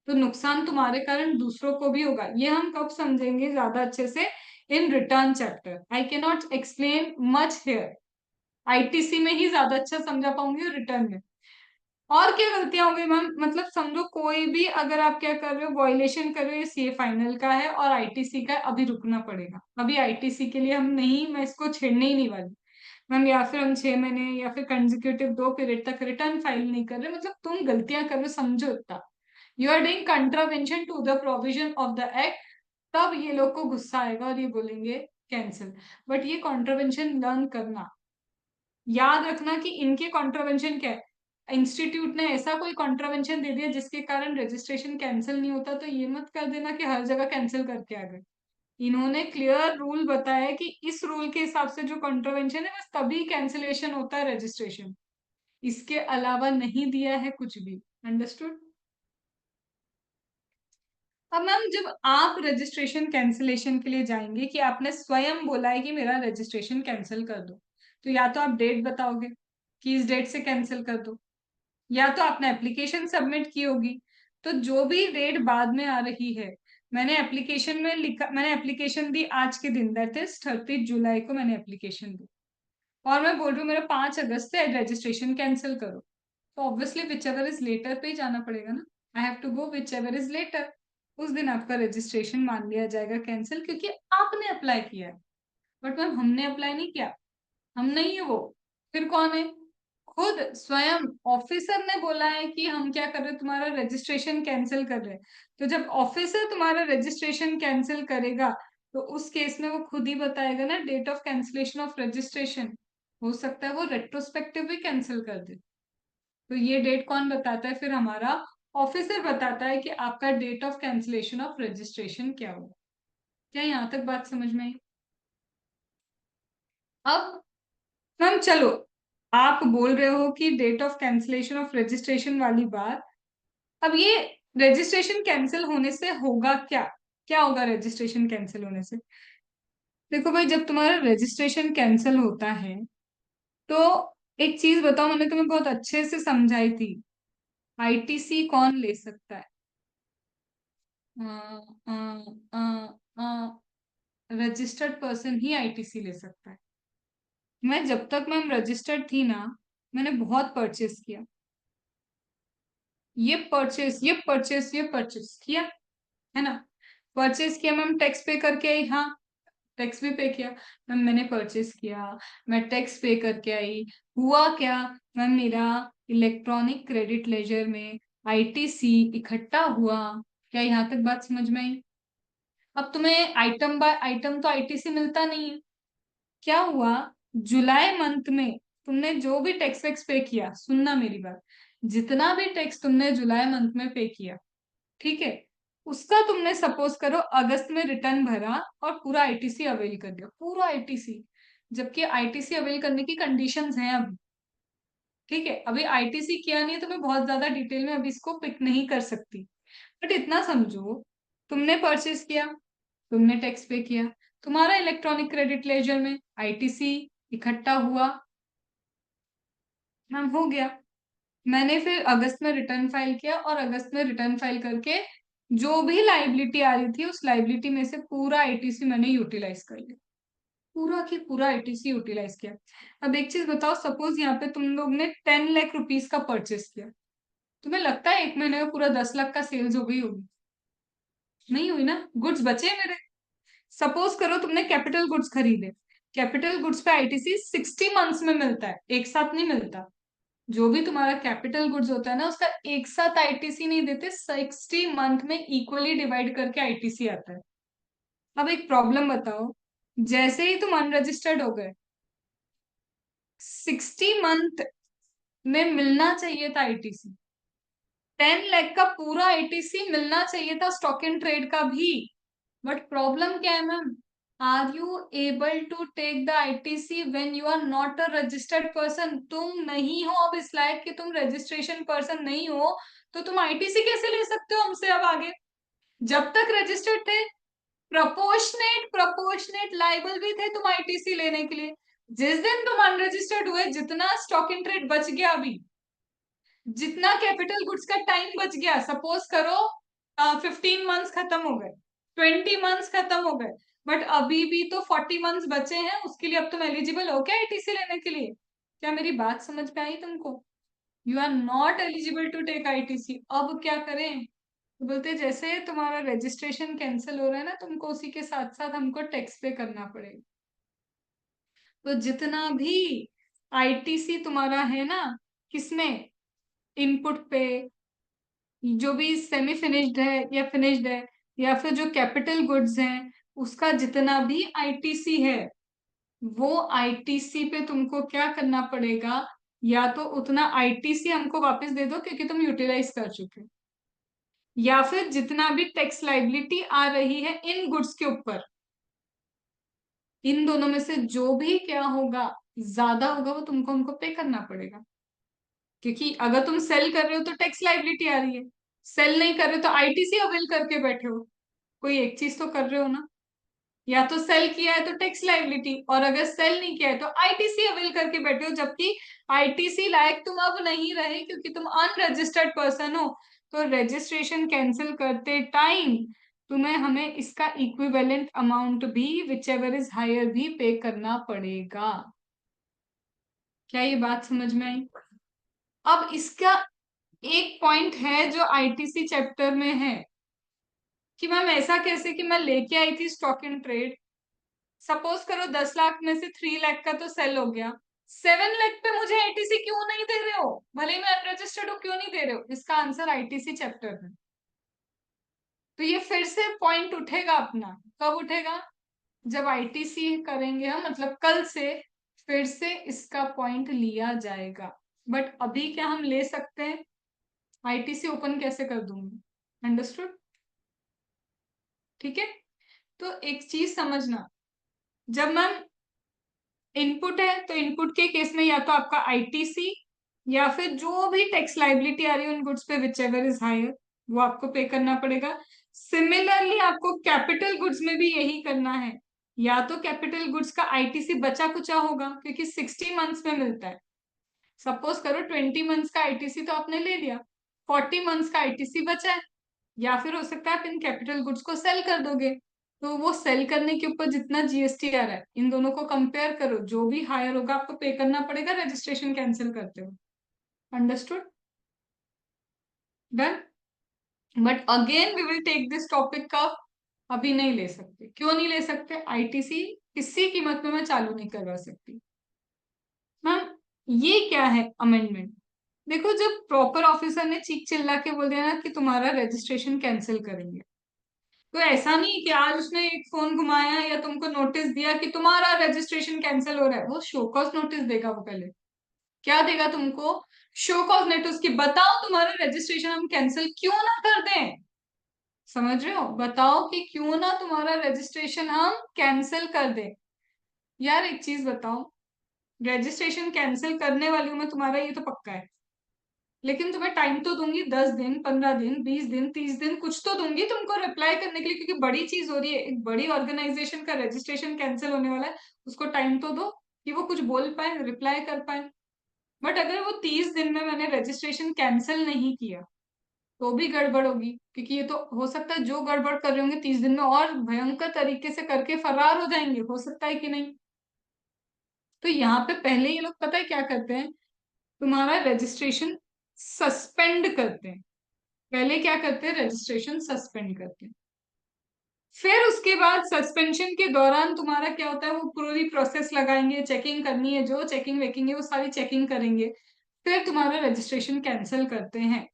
तो नुकसान तुम्हारे कारण दूसरों को भी होगा। ये हम कब समझेंगे ज्यादा अच्छे से? In return chapter. I can not explain much here. ITC में ही ज्यादा अच्छा समझा पाऊंगी, और रिटर्न में। और क्या गलतियां हो गई मैम? मतलब समझो कोई भी अगर आप क्या कर रहे हो, वॉयलेशन कर रहे हो, ये सीए फाइनल का है और आईटीसी का है, अभी रुकना पड़ेगा। अभी आईटीसी के लिए हम नहीं, मैं इसको छेड़ने ही नहीं वाली मैम। या फिर हम 6 महीने या फिर कंजिक्यूटिव 2 पीरियड तक रिटर्न फाइल नहीं कर रहे, मतलब तुम गलतियां कर रहे हो, समझो इतना। You are doing contravention to the provision of the act. तब ये लोग को गुस्सा आएगा और ये बोलेंगे कैंसिल। बट ये कॉन्ट्रावेंशन लर्न करना, याद रखना कि इनके कॉन्ट्रावेंशन क्या है। इंस्टीट्यूट ने ऐसा कोई कॉन्ट्रावेंशन दे दिया जिसके कारण रजिस्ट्रेशन कैंसिल नहीं होता, तो ये मत कर देना कि हर जगह कैंसिल करके आ गए। इन्होंने क्लियर रूल बताया कि इस रूल के हिसाब से जो कॉन्ट्रावेंशन है बस तभी कैंसिलेशन होता है रजिस्ट्रेशन, इसके अलावा नहीं दिया है कुछ भी। अंडरस्टूड? अब मैम जब आप रजिस्ट्रेशन कैंसिलेशन के लिए जाएंगे, कि आपने स्वयं बोला है कि मेरा रजिस्ट्रेशन कैंसिल कर दो, तो या तो आप डेट बताओगे कि इस डेट से कैंसिल कर दो, या तो आपने एप्लीकेशन सबमिट की होगी। तो जो भी डेट बाद में आ रही है, मैंने एप्लीकेशन में लिखा, मैंने एप्लीकेशन दी आज के दिन, दैट इज 30 जुलाई को मैंने एप्लीकेशन दी, और मैं बोल रही हूँ मेरा 5 अगस्त से रजिस्ट्रेशन कैंसिल करो। तो obviously whichever is later पे ही जाना पड़ेगा ना। I have to go whichever is later. उस दिन आपका रजिस्ट्रेशन मान लिया जाएगा कैंसिल, क्योंकि आपने अप्लाई किया है। बट मैम हमने अप्लाई नहीं किया, हम नहीं है वो। फिर कौन है? खुद स्वयं ऑफिसर ने बोला है कि हम क्या कर रहे हैं, तुम्हारा रजिस्ट्रेशन कैंसिल कर रहे हैं। तो जब ऑफिसर तुम्हारा रजिस्ट्रेशन कैंसिल करेगा, तो उस केस में वो खुद ही बताएगा ना date of cancellation of registration. हो सकता है वो रेट्रोस्पेक्टिव भी कैंसिल कर दे। तो ये डेट कौन बताता है? फिर हमारा ऑफिसर बताता है कि आपका date of cancellation of registration क्या होगा। क्या यहाँ तक बात समझ में आई? अब मैम चलो, आप बोल रहे हो कि date of cancellation of registration वाली बात, अब ये रजिस्ट्रेशन कैंसिल होने से होगा क्या? क्या होगा रजिस्ट्रेशन कैंसिल होने से? देखो भाई, जब तुम्हारा रजिस्ट्रेशन कैंसिल होता है, तो एक चीज बताओ, मैंने तुम्हें बहुत अच्छे से समझाई थी। आईटीसी कौन ले सकता है? रजिस्टर्ड पर्सन ही आईटीसी ले सकता है। मैं जब तक मैम रजिस्टर्ड थी ना, मैंने बहुत परचेस किया। ये परचेस किया, है ना? परचेस किया मैम, टैक्स पे करके आई, हाँ। टैक्स भी पे किया मैम, मैंने परचेस किया, मैं टैक्स पे करके आई। हुआ क्या मैम, मेरा इलेक्ट्रॉनिक क्रेडिट लेजर में आईटीसी इकट्ठा हुआ। क्या यहाँ तक बात समझ में आई? अब तुम्हें आइटम बाय आइटम तो आईटीसी मिलता नहीं है। क्या हुआ, जुलाई मंथ में तुमने जो भी टैक्स वैक्स पे किया, सुनना मेरी बात, जितना भी टैक्स तुमने जुलाई मंथ में पे किया, ठीक है, उसका तुमने सपोज करो अगस्त में रिटर्न भरा और पूरा आईटीसी अवेल कर दिया, पूरा आईटीसी। जबकि आईटीसी अवेल करने की कंडीशंस हैं अभी, ठीक है। अभी आईटीसी किया नहीं है, तो मैं बहुत ज्यादा डिटेल में अभी इसको पिक नहीं कर सकती। बट इतना समझो, तुमने परचेस किया, तुमने टैक्स पे किया, तुम्हारा इलेक्ट्रॉनिक क्रेडिट लेजर में आईटीसी इकट्ठा हुआ, मैम हो गया। मैंने फिर अगस्त में रिटर्न फाइल किया और अगस्त में रिटर्न फाइल करके जो भी लाइबिलिटी आ रही थी उस लाइबिलिटी में से पूरा आईटीसी मैंने यूटिलाइज कर लिया, पूरा की पूरा आईटीसी यूटिलाइज किया। अब एक चीज बताओ, सपोज यहाँ पे तुम लोग ने 10 लाख रुपीज का परचेस किया, तुम्हें लगता है एक महीने में पूरा 10 लाख का सेल्स हो गई होगी? नहीं हुई ना, गुड्स बचे मेरे। सपोज करो तुमने कैपिटल गुड्स खरीदे, कैपिटल गुड्स पे आईटीसी 60 मंथ्स में मिलता है, एक साथ नहीं मिलता। जो भी तुम्हारा कैपिटल गुड्स होता है ना उसका एक साथ आईटीसी नहीं देते, 60 मंथ में इक्वली डिवाइड करके आईटीसी आता है। अब एक प्रॉब्लम बताओ, जैसे ही तुम अनरजिस्टर्ड हो गए, 60 मंथ में मिलना चाहिए था आईटीसी, 10 लाख का पूरा आईटीसी मिलना चाहिए था स्टॉक इन ट्रेड का भी। बट प्रॉब्लम क्या है ma'am, are you able to take the ITC when you are not a registered person? तुम नहीं हो अब इस लायक कि तुम रजिस्ट्रेशन पर्सन नहीं हो, तो तुम आईटीसी कैसे ले सकते हो हमसे अब आगे? जब तक रजिस्टर्ड थे प्रोपोर्शनेट प्रोपोर्शनेट लाइबल भी थे तुम आईटीसी लेने के लिए। जिस दिन तुम अनरजिस्टर्ड हुए, जितना स्टॉक इन ट्रेड बच गया अभी, जितना कैपिटल गुड्स का टाइम बच गया, सपोज करो 15 मंथ्स खत्म हो गए, 20 मंथ्स खत्म हो गए, बट अभी भी तो 40 मंथ्स बचे हैं, उसके लिए अब तुम एलिजिबल हो क्या आईटीसी लेने के लिए? क्या मेरी बात समझ में आई तुमको? You are not eligible to take ITC. अब क्या करें? तो बोलते जैसे तुम्हारा रजिस्ट्रेशन कैंसिल हो रहा है ना, तुमको उसी के साथ साथ हमको टैक्स पे करना पड़ेगा। तो जितना भी आईटीसी तुम्हारा है ना, किसमें, इनपुट पे, जो भी सेमी फिनिश्ड है या फिनिश्ड है, या फिर जो कैपिटल गुड्स हैं, उसका जितना भी आईटीसी है, वो आईटीसी पे तुमको क्या करना पड़ेगा, या तो उतना आईटीसी हमको वापस दे दो क्योंकि तुम यूटिलाइज कर चुके हो, या फिर जितना भी टैक्स लाइबिलिटी आ रही है इन गुड्स के ऊपर, इन दोनों में से जो भी क्या होगा, ज्यादा होगा, वो तुमको हमको पे करना पड़ेगा। क्योंकि अगर तुम सेल कर रहे हो तो टैक्स लाइबिलिटी आ रही है, सेल नहीं कर रहे हो तो आईटीसी अवेल करके बैठे हो, कोई एक चीज तो कर रहे हो ना। या तो सेल किया है तो टैक्स लाइबिलिटी, और अगर सेल नहीं किया है तो आईटीसी अवेल करके बैठे हो, जबकि आईटीसी लायक तुम अब नहीं रहे क्योंकि तुम अनरजिस्टर्ड पर्सन हो। तो रजिस्ट्रेशन कैंसिल करते टाइम तुम्हें हमें इसका इक्विवेलेंट अमाउंट भी, विच एवर इज हायर, भी पे करना पड़ेगा। क्या ये बात समझ में आई? अब इसका एक पॉइंट है जो आईटीसी चैप्टर में है कि मैम ऐसा कैसे कि मैं लेके आई थी स्टॉक इन ट्रेड, सपोज करो 10 लाख में से 3 लाख का तो सेल हो गया, 7 लाख पे मुझे आईटीसी क्यों नहीं दे रहे हो? भले ही मैं अनरजिस्टर्ड हूँ, क्यों नहीं दे रहे हो? इसका आंसर आईटीसी चैप्टर में। तो ये फिर से पॉइंट उठेगा अपना, कब उठेगा? जब आईटीसी करेंगे हम, मतलब कल से फिर से इसका पॉइंट लिया जाएगा। बट अभी क्या हम ले सकते हैं? आईटीसी ओपन कैसे कर दूंगी? अंडरस्टूड? ठीक है। तो एक चीज समझना, जब मैम इनपुट है तो इनपुट के केस में या तो आपका आईटीसी या फिर जो भी टैक्स लाइबिलिटी आ रही है उन गुड्स पे, विच एवर इज हायर, वो आपको पे करना पड़ेगा। सिमिलरली आपको कैपिटल गुड्स में भी यही करना है, या तो कैपिटल गुड्स का आईटीसी बचा कुचा होगा क्योंकि 60 मंथ्स में मिलता है। सपोज करो 20 मंथ्स का आईटीसी तो आपने ले लिया, 40 मंथ्स का आईटीसी बचा है, या फिर हो सकता है आप इन कैपिटल गुड्स को सेल कर दोगे, तो वो सेल करने के ऊपर जितना जीएसटी आ रहा है इन दोनों को कंपेयर करो, जो भी हायर होगा आपको पे करना पड़ेगा रजिस्ट्रेशन कैंसिल करते हो। Understood? Done? But again we will take this topic का, अभी नहीं ले सकते। क्यों नहीं ले सकते? आईटीसी किसी कीमत में मैं चालू नहीं करवा सकती। मैम ये क्या है अमेंडमेंट? देखो, जब प्रॉपर ऑफिसर ने चीख चिल्ला के बोल दिया ना कि तुम्हारा रजिस्ट्रेशन कैंसिल करेंगे, तो ऐसा नहीं कि आज उसने एक फोन घुमाया या तुमको नोटिस दिया कि तुम्हारा रजिस्ट्रेशन कैंसिल हो रहा है। वो शो कॉज नोटिस देगा, वो पहले क्या देगा तुमको? शो कॉज नोटिस की, बताओ तुम्हारा रजिस्ट्रेशन हम कैंसिल क्यों ना कर दें। समझ रहे हो? बताओ कि क्यों ना तुम्हारा रजिस्ट्रेशन हम कैंसिल कर दें। यार एक चीज बताओ, रजिस्ट्रेशन कैंसिल करने वाली हूं मैं, तुम्हारा ये तो पक्का है, लेकिन तुम्हें टाइम तो दूंगी, 10 दिन, 15 दिन, 20 दिन, 30 दिन, कुछ तो दूंगी तुमको रिप्लाई करने के लिए, क्योंकि बड़ी चीज हो रही है, एक बड़ी ऑर्गेनाइजेशन का रजिस्ट्रेशन कैंसिल होने वाला है, उसको टाइम तो दो कि वो कुछ बोल पाए, रिप्लाई कर पाए। बट अगर वो 30 दिन में मैंने रजिस्ट्रेशन कैंसिल नहीं किया तो भी गड़बड़ होगी, क्योंकि ये तो हो सकता है जो गड़बड़ कर रहे होंगे 30 दिन में और भयंकर तरीके से करके फरार हो जाएंगे, हो सकता है कि नहीं। तो यहाँ पे पहले ये लोग पता है क्या करते हैं, तुम्हारा रजिस्ट्रेशन सस्पेंड करते हैं। पहले क्या करते हैं, रजिस्ट्रेशन सस्पेंड करते हैं। फिर उसके बाद सस्पेंशन के दौरान तुम्हारा क्या होता है, वो पूरी प्रोसेस लगाएंगे, चेकिंग करनी है, जो चेकिंग वेकिंग है वो सारी चेकिंग करेंगे। फिर तुम्हारा रजिस्ट्रेशन कैंसिल करते हैं।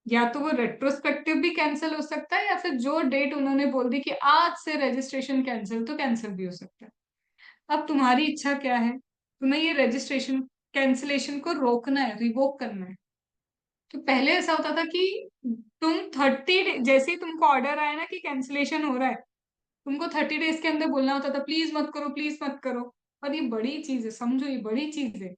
या तो वो रेट्रोस्पेक्टिव भी कैंसिल हो सकता है, या फिर जो डेट उन्होंने बोल दी कि आज से रजिस्ट्रेशन कैंसिल, तो कैंसिल भी हो सकता है। अब तुम्हारी इच्छा क्या है, तुम्हें ये रजिस्ट्रेशन कैंसिलेशन को रोकना है, रिवोक करना है। तो पहले ऐसा होता था कि तुम 30, जैसे ही तुमको ऑर्डर आया ना कि कैंसिलेशन हो रहा है, तुमको 30 डेज के अंदर बोलना होता था प्लीज मत करो, प्लीज मत करो। और ये बड़ी चीज है, समझो ये बड़ी चीज है।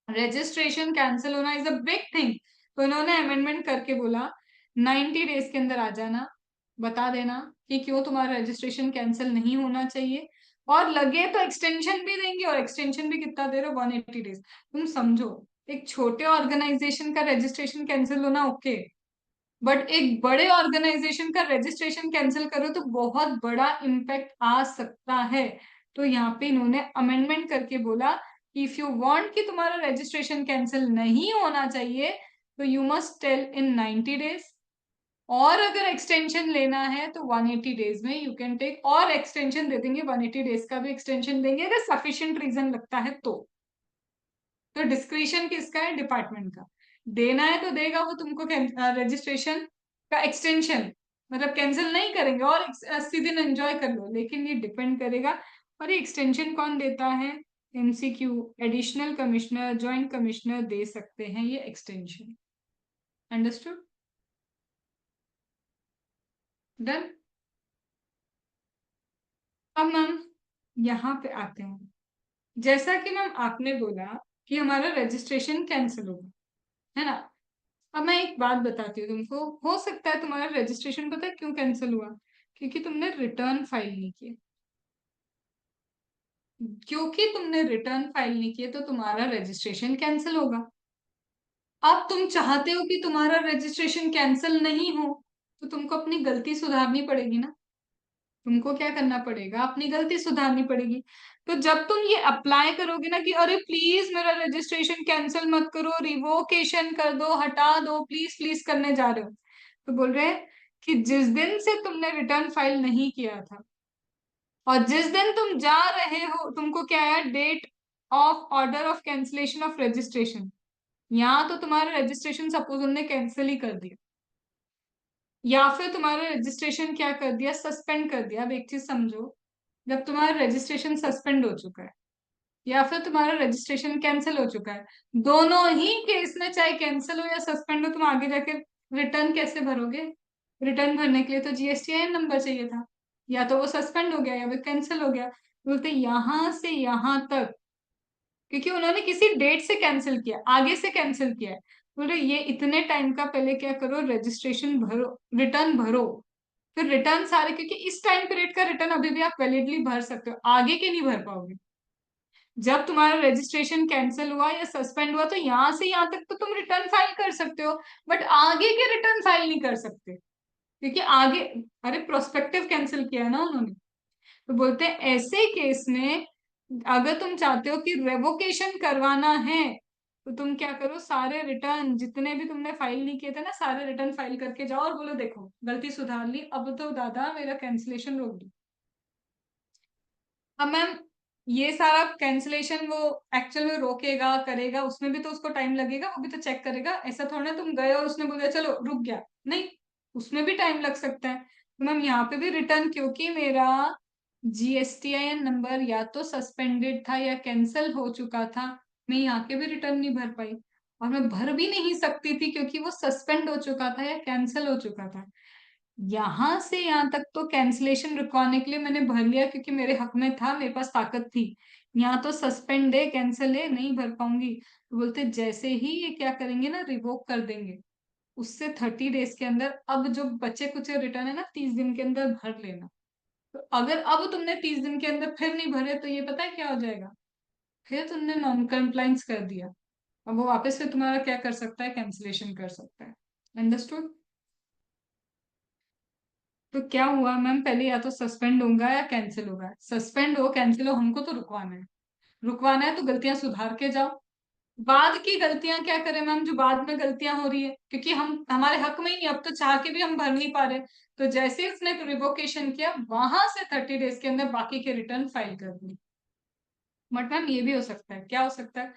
रजिस्ट्रेशन कैंसिल होना इज अ बिग थिंग। तो इन्होंने अमेंडमेंट करके बोला 90 डेज के अंदर आ जाना, बता देना कि क्यों तुम्हारा रजिस्ट्रेशन कैंसिल नहीं होना चाहिए, और लगे तो एक्सटेंशन भी देंगे। और एक्सटेंशन भी कितना दे रहे हो, 180 डेज। तुम समझो, एक छोटे ऑर्गेनाइजेशन का रजिस्ट्रेशन कैंसिल होना ओके, बट एक बड़े ऑर्गेनाइजेशन का रजिस्ट्रेशन कैंसिल करो तो बहुत बड़ा इम्पैक्ट आ सकता है। तो यहाँ पे इन्होंने अमेंडमेंट करके बोला कि इफ यू वांट कि तुम्हारा रजिस्ट्रेशन कैंसिल नहीं होना चाहिए तो you must tell in 90 days. और अगर एक्सटेंशन लेना है तो 180 डेज में यू कैन टेक, और एक्सटेंशन दे देंगे, 180 डेज का भी एक्सटेंशन देंगे अगर सफिशिएंट रीजन लगता है तो। तो डिस्क्रिशन किसका है, डिपार्टमेंट का। देना है तो देगा वो तुमको रजिस्ट्रेशन का एक्सटेंशन, मतलब कैंसिल नहीं करेंगे और 80 दिन एंजॉय कर लो, लेकिन ये डिपेंड करेगा। और ये एक्सटेंशन कौन देता है, MCQ, additional commissioner, joint commissioner दे सकते हैं ये एक्सटेंशन। Understood, done. अब मैम यहाँ पे आते हैं, जैसा कि मैम आपने बोला कि हमारा रजिस्ट्रेशन कैंसिल होगा, है ना। अब मैं एक बात बताती हूँ तुमको, हो सकता है तुम्हारा रजिस्ट्रेशन पता है क्यों कैंसिल हुआ, क्योंकि तुमने रिटर्न फाइल नहीं किया। क्योंकि तुमने रिटर्न फाइल नहीं किया तो तुम्हारा रजिस्ट्रेशन कैंसिल होगा। अब तुम चाहते हो कि तुम्हारा रजिस्ट्रेशन कैंसिल नहीं हो, तो तुमको अपनी गलती सुधारनी पड़ेगी ना। तुमको क्या करना पड़ेगा, अपनी गलती सुधारनी पड़ेगी। तो जब तुम ये अप्लाई करोगे ना कि अरे प्लीज मेरा रजिस्ट्रेशन कैंसिल मत करो, रिवोकेशन कर दो, हटा दो, प्लीज प्लीज करने जा रहे हो, तो बोल रहे हैं कि जिस दिन से तुमने रिटर्न फाइल नहीं किया था और जिस दिन तुम जा रहे हो, तुमको क्या है, date of order of cancellation of registration, यहाँ तो तुम्हारा रजिस्ट्रेशन सपोज उनने कैंसिल ही कर दिया, या फिर तुम्हारा रजिस्ट्रेशन क्या कर दिया, सस्पेंड कर दिया। अब एक चीज समझो, जब तुम्हारा रजिस्ट्रेशन सस्पेंड हो चुका है या फिर तुम्हारा रजिस्ट्रेशन कैंसिल हो चुका है, दोनों ही केस में चाहे कैंसिल हो या सस्पेंड हो, तुम आगे जाके रिटर्न कैसे भरोगे। रिटर्न भरने के लिए तो जीएसटीआईएन नंबर चाहिए था, या तो वो सस्पेंड हो गया या फिर कैंसिल हो गया। बोलते यहाँ से यहाँ तक, क्योंकि उन्होंने किसी डेट से कैंसिल किया, आगे से कैंसिल किया है, बोले ये इतने टाइम का पहले क्या करो, रजिस्ट्रेशन भरो, रिटर्न भरो। फिर रिटर्न सारे, क्योंकि इस टाइम पीरियड का रिटर्न अभी भी आप वैलिडली भर सकते हो, आगे के नहीं भर पाओगे। जब तुम्हारा रजिस्ट्रेशन कैंसिल हुआ या सस्पेंड हुआ तो यहाँ से यहाँ तक तो तुम रिटर्न फाइल कर सकते हो, बट आगे के रिटर्न फाइल नहीं कर सकते, क्योंकि आगे, अरे प्रोस्पेक्टिव कैंसिल किया है ना उन्होंने। तो बोलते हैं ऐसे केस में अगर तुम चाहते हो कि रेवोकेशन करवाना है तो तुम क्या करो, सारे रिटर्न जितने भी तुमने फाइल नहीं किए थे ना, सारे रिटर्न फाइल करके जाओ और बोलो देखो गलती सुधार ली, अब तो दादा मेरा कैंसिलेशन रोक दो। अब मैम ये सारा कैंसिलेशन वो एक्चुअल में रोकेगा, करेगा, उसमें भी तो उसको टाइम लगेगा, वो भी तो चेक करेगा। ऐसा थोड़ा ना तुम गए और उसने बोला चलो रुक गया, नहीं, उसमें भी टाइम लग सकता है। तो मैम यहाँ पे भी रिटर्न, क्योंकि मेरा जीएसटीआईएन नंबर या तो सस्पेंडेड था या कैंसिल हो चुका था, मैं यहाँ के भी रिटर्न नहीं भर पाई, और मैं भर भी नहीं सकती थी क्योंकि वो सस्पेंड हो चुका था या कैंसिल हो चुका था। यहां से यहां तक तो कैंसिलेशन रुकवाने के लिए मैंने भर लिया क्योंकि मेरे हक में था, मेरे पास ताकत थी। यहाँ तो सस्पेंड है, कैंसिल है, नहीं भर पाऊंगी। तो बोलते जैसे ही ये क्या करेंगे ना, रिवोक कर देंगे, उससे 30 डेज के अंदर अब जो बचे कुछ रिटर्न है ना, 30 दिन के अंदर भर लेना। तो अगर अब तुमने 30 दिन के अंदर फिर नहीं भरे तो ये पता है क्या हो जाएगा, फिर तुमने नॉन कंप्लाइंस कर दिया अब वो वापस से तुम्हारा क्या कर सकता है, कैंसिलेशन कर सकता है। अंडरस्टूड। तो क्या हुआ मैम, पहले या तो सस्पेंड होगा या कैंसिल होगा। सस्पेंड हो कैंसिल हो, हमको तो रुकवाना है। रुकवाना है तो गलतियां सुधार के जाओ। बाद की गलतियां क्या करें मैम, जो बाद में गलतियां हो रही है, क्योंकि हम हमारे हक में ही नहीं, अब तो चाह के भी हम भर नहीं पा रहे। तो जैसे ही उसने रिवोकेशन किया, वहां से 30 डेज के अंदर बाकी के रिटर्न फाइल कर दी। बट मैम ये भी हो सकता है, क्या हो सकता है,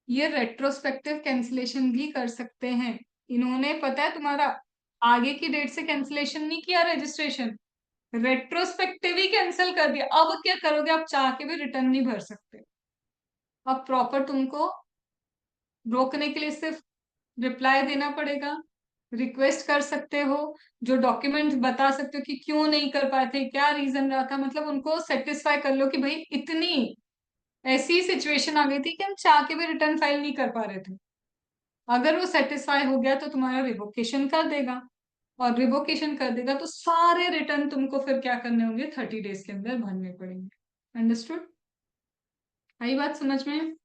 ये रेट्रोस्पेक्टिव कैंसिलेशन भी कर सकते हैं। इन्होंने पता है तुम्हारा आगे की डेट से कैंसिलेशन नहीं किया रजिस्ट्रेशन, रेट्रोस्पेक्टिव ही कैंसिल कर दिया। अब क्या करोगे, आप चाह के भी रिटर्न नहीं भर सकते। अब प्रॉपर तुमको रोकने के लिए सिर्फ रिप्लाई देना पड़ेगा, रिक्वेस्ट कर सकते हो, जो डॉक्यूमेंट बता सकते हो कि क्यों नहीं कर पाए थे, क्या रीजन रहा था, मतलब उनको सेटिस्फाई कर लो कि भाई इतनी ऐसी सिचुएशन आ गई थी कि हम चाह के भी रिटर्न फाइल नहीं कर पा रहे थे। अगर वो सेटिस्फाई हो गया तो तुम्हारा रिवोकेशन कर देगा, और रिवोकेशन कर देगा तो सारे रिटर्न तुमको फिर क्या करने होंगे, 30 डेज के अंदर भरने पड़ेंगे। अंडरस्टूड। आई बात समझ में।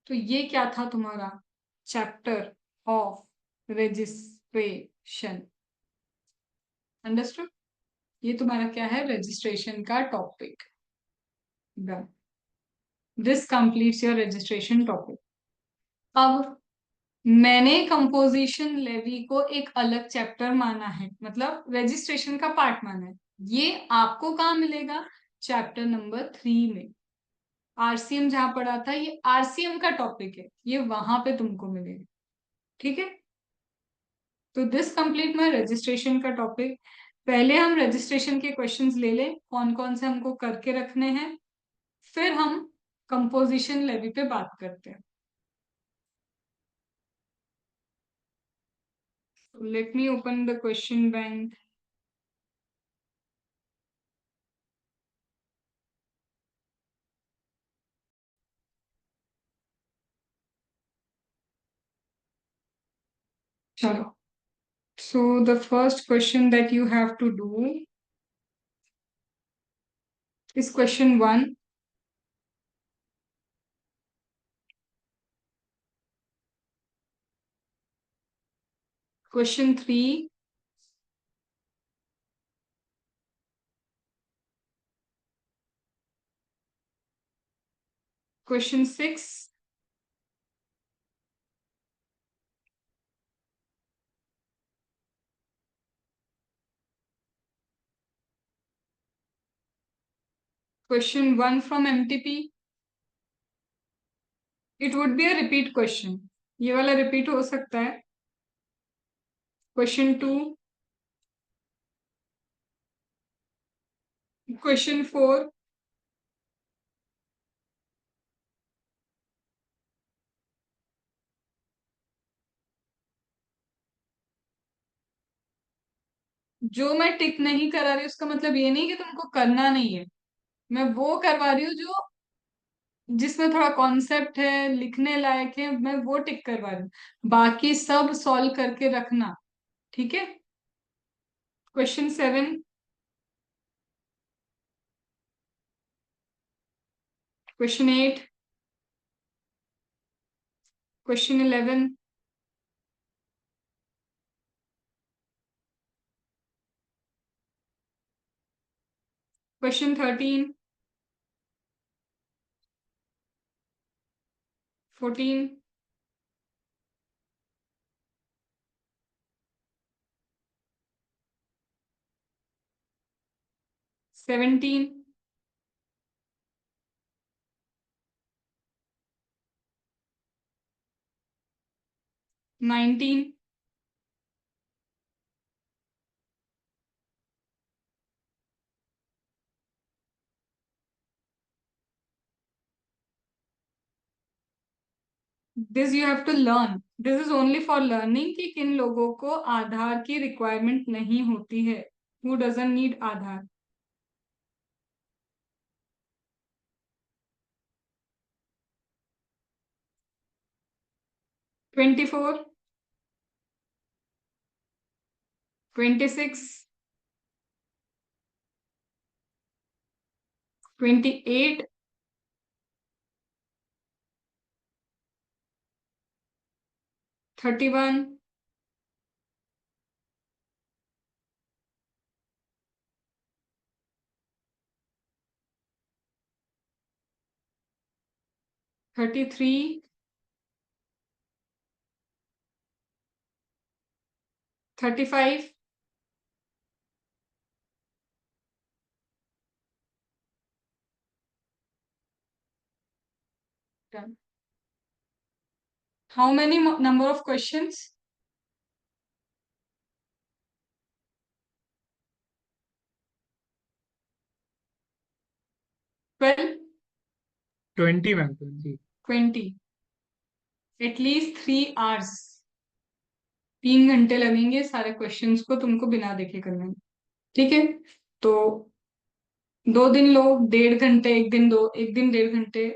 तो ये क्या था तुम्हारा चैप्टर ऑफ रजिस्ट्रेशन। अंडरस्टूड। ये तुम्हारा क्या है, रजिस्ट्रेशन का topic. Done. This completes your registration topic. अब मैंने कंपोजिशन लेवी को एक अलग चैप्टर माना है, मतलब रजिस्ट्रेशन का पार्ट माना है। ये आपको कहाँ मिलेगा, चैप्टर नंबर 3 में। आरसीएम जहां पढ़ा था, ये आरसीएम का टॉपिक है, ये वहां पे तुमको मिलेगा। ठीक है। तो दिस कंप्लीट में रजिस्ट्रेशन का टॉपिक। पहले हम रजिस्ट्रेशन के क्वेश्चंस ले लें, कौन कौन से हमको करके रखने हैं, फिर हम कंपोजिशन लेवी पे बात करते हैं। Let me open the question bank. चलो, so the first question that you have to do is question 1. Question 3. Question 6. Question 1 from MTP. It would be a repeat question. ये वाला repeat हो सकता है. Question 2. Question 4. जो मैं टिक नहीं करा रही उसका मतलब ये नहीं कि तुमको करना नहीं है। मैं वो करवा रही हूँ जो जिसमें थोड़ा कॉन्सेप्ट है, लिखने लायक है, मैं वो टिक करवा रही हूँ। बाकी सब सॉल्व करके रखना। ठीक है। Question 7. Question 8. Question 11. Question 13. 14. 17. 19. This you have to learn, this is only for learning कि किन लोगों को आधार की रिक्वायरमेंट नहीं होती है, who doesn't need Aadhaar. 24. 26. 28. 31, 33, 35, done. How many number of questions? 12, 20 ma'am, 20। 20, at least 3 hours, 3 घंटे लगेंगे सारे क्वेश्चंस को तुमको बिना देखे करने में। ठीक है, तो 2 दिन लो, 1.5 घंटे, एक दिन दो, एक दिन 1.5 घंटे,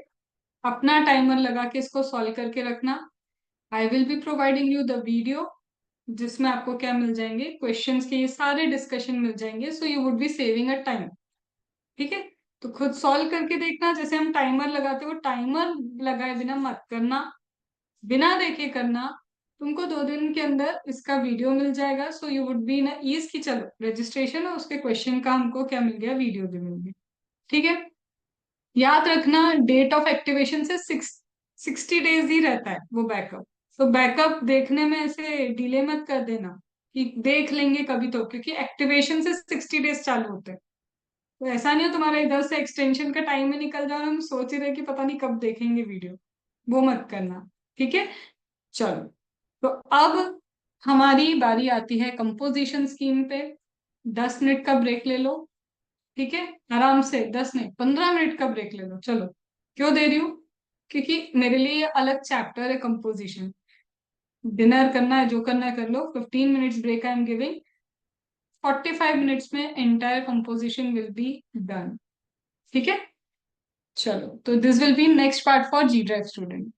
अपना टाइमर लगा के इसको सॉल्व करके रखना। I will be providing you the video, जिसमें आपको क्या मिल जाएंगे, क्वेश्चंस के ये सारे डिस्कशन मिल जाएंगे, सो you would B saving a time. ठीक है, तो खुद सॉल्व करके देखना। जैसे हम टाइमर लगाते हो, टाइमर लगाए बिना मत करना, बिना देखे करना। तुमको 2 दिन के अंदर इसका वीडियो मिल जाएगा, so you would be in ease की चलो रजिस्ट्रेशन और उसके क्वेश्चन का हमको क्या मिल गया, वीडियो भी मिल गया। ठीक है, याद रखना डेट ऑफ एक्टिवेशन से 60 days ही रहता है वो बैकअप। तो बैकअप देखने में ऐसे डिले मत कर देना कि देख लेंगे कभी, तो क्योंकि एक्टिवेशन से 60 days चालू होते हैं। तो ऐसा नहीं हो तुम्हारा इधर से एक्सटेंशन का टाइम में निकल जाओ, हम सोच ही रहे कि पता नहीं कब देखेंगे वीडियो, वो मत करना। ठीक है, चलो, तो अब हमारी बारी आती है कंपोजिशन स्कीम पे। 10 मिनट का ब्रेक ले लो। ठीक है, आराम से, 10 नहीं 15 मिनट का ब्रेक ले लो। चलो, क्यों दे रही हूँ, क्योंकि मेरे लिए ये अलग चैप्टर है कंपोजिशन। डिनर करना है, जो करना है कर लो। 15 minutes break I am giving. 45 minutes में entire composition will be done. ठीक है, चलो, तो this will be next part for G drive student.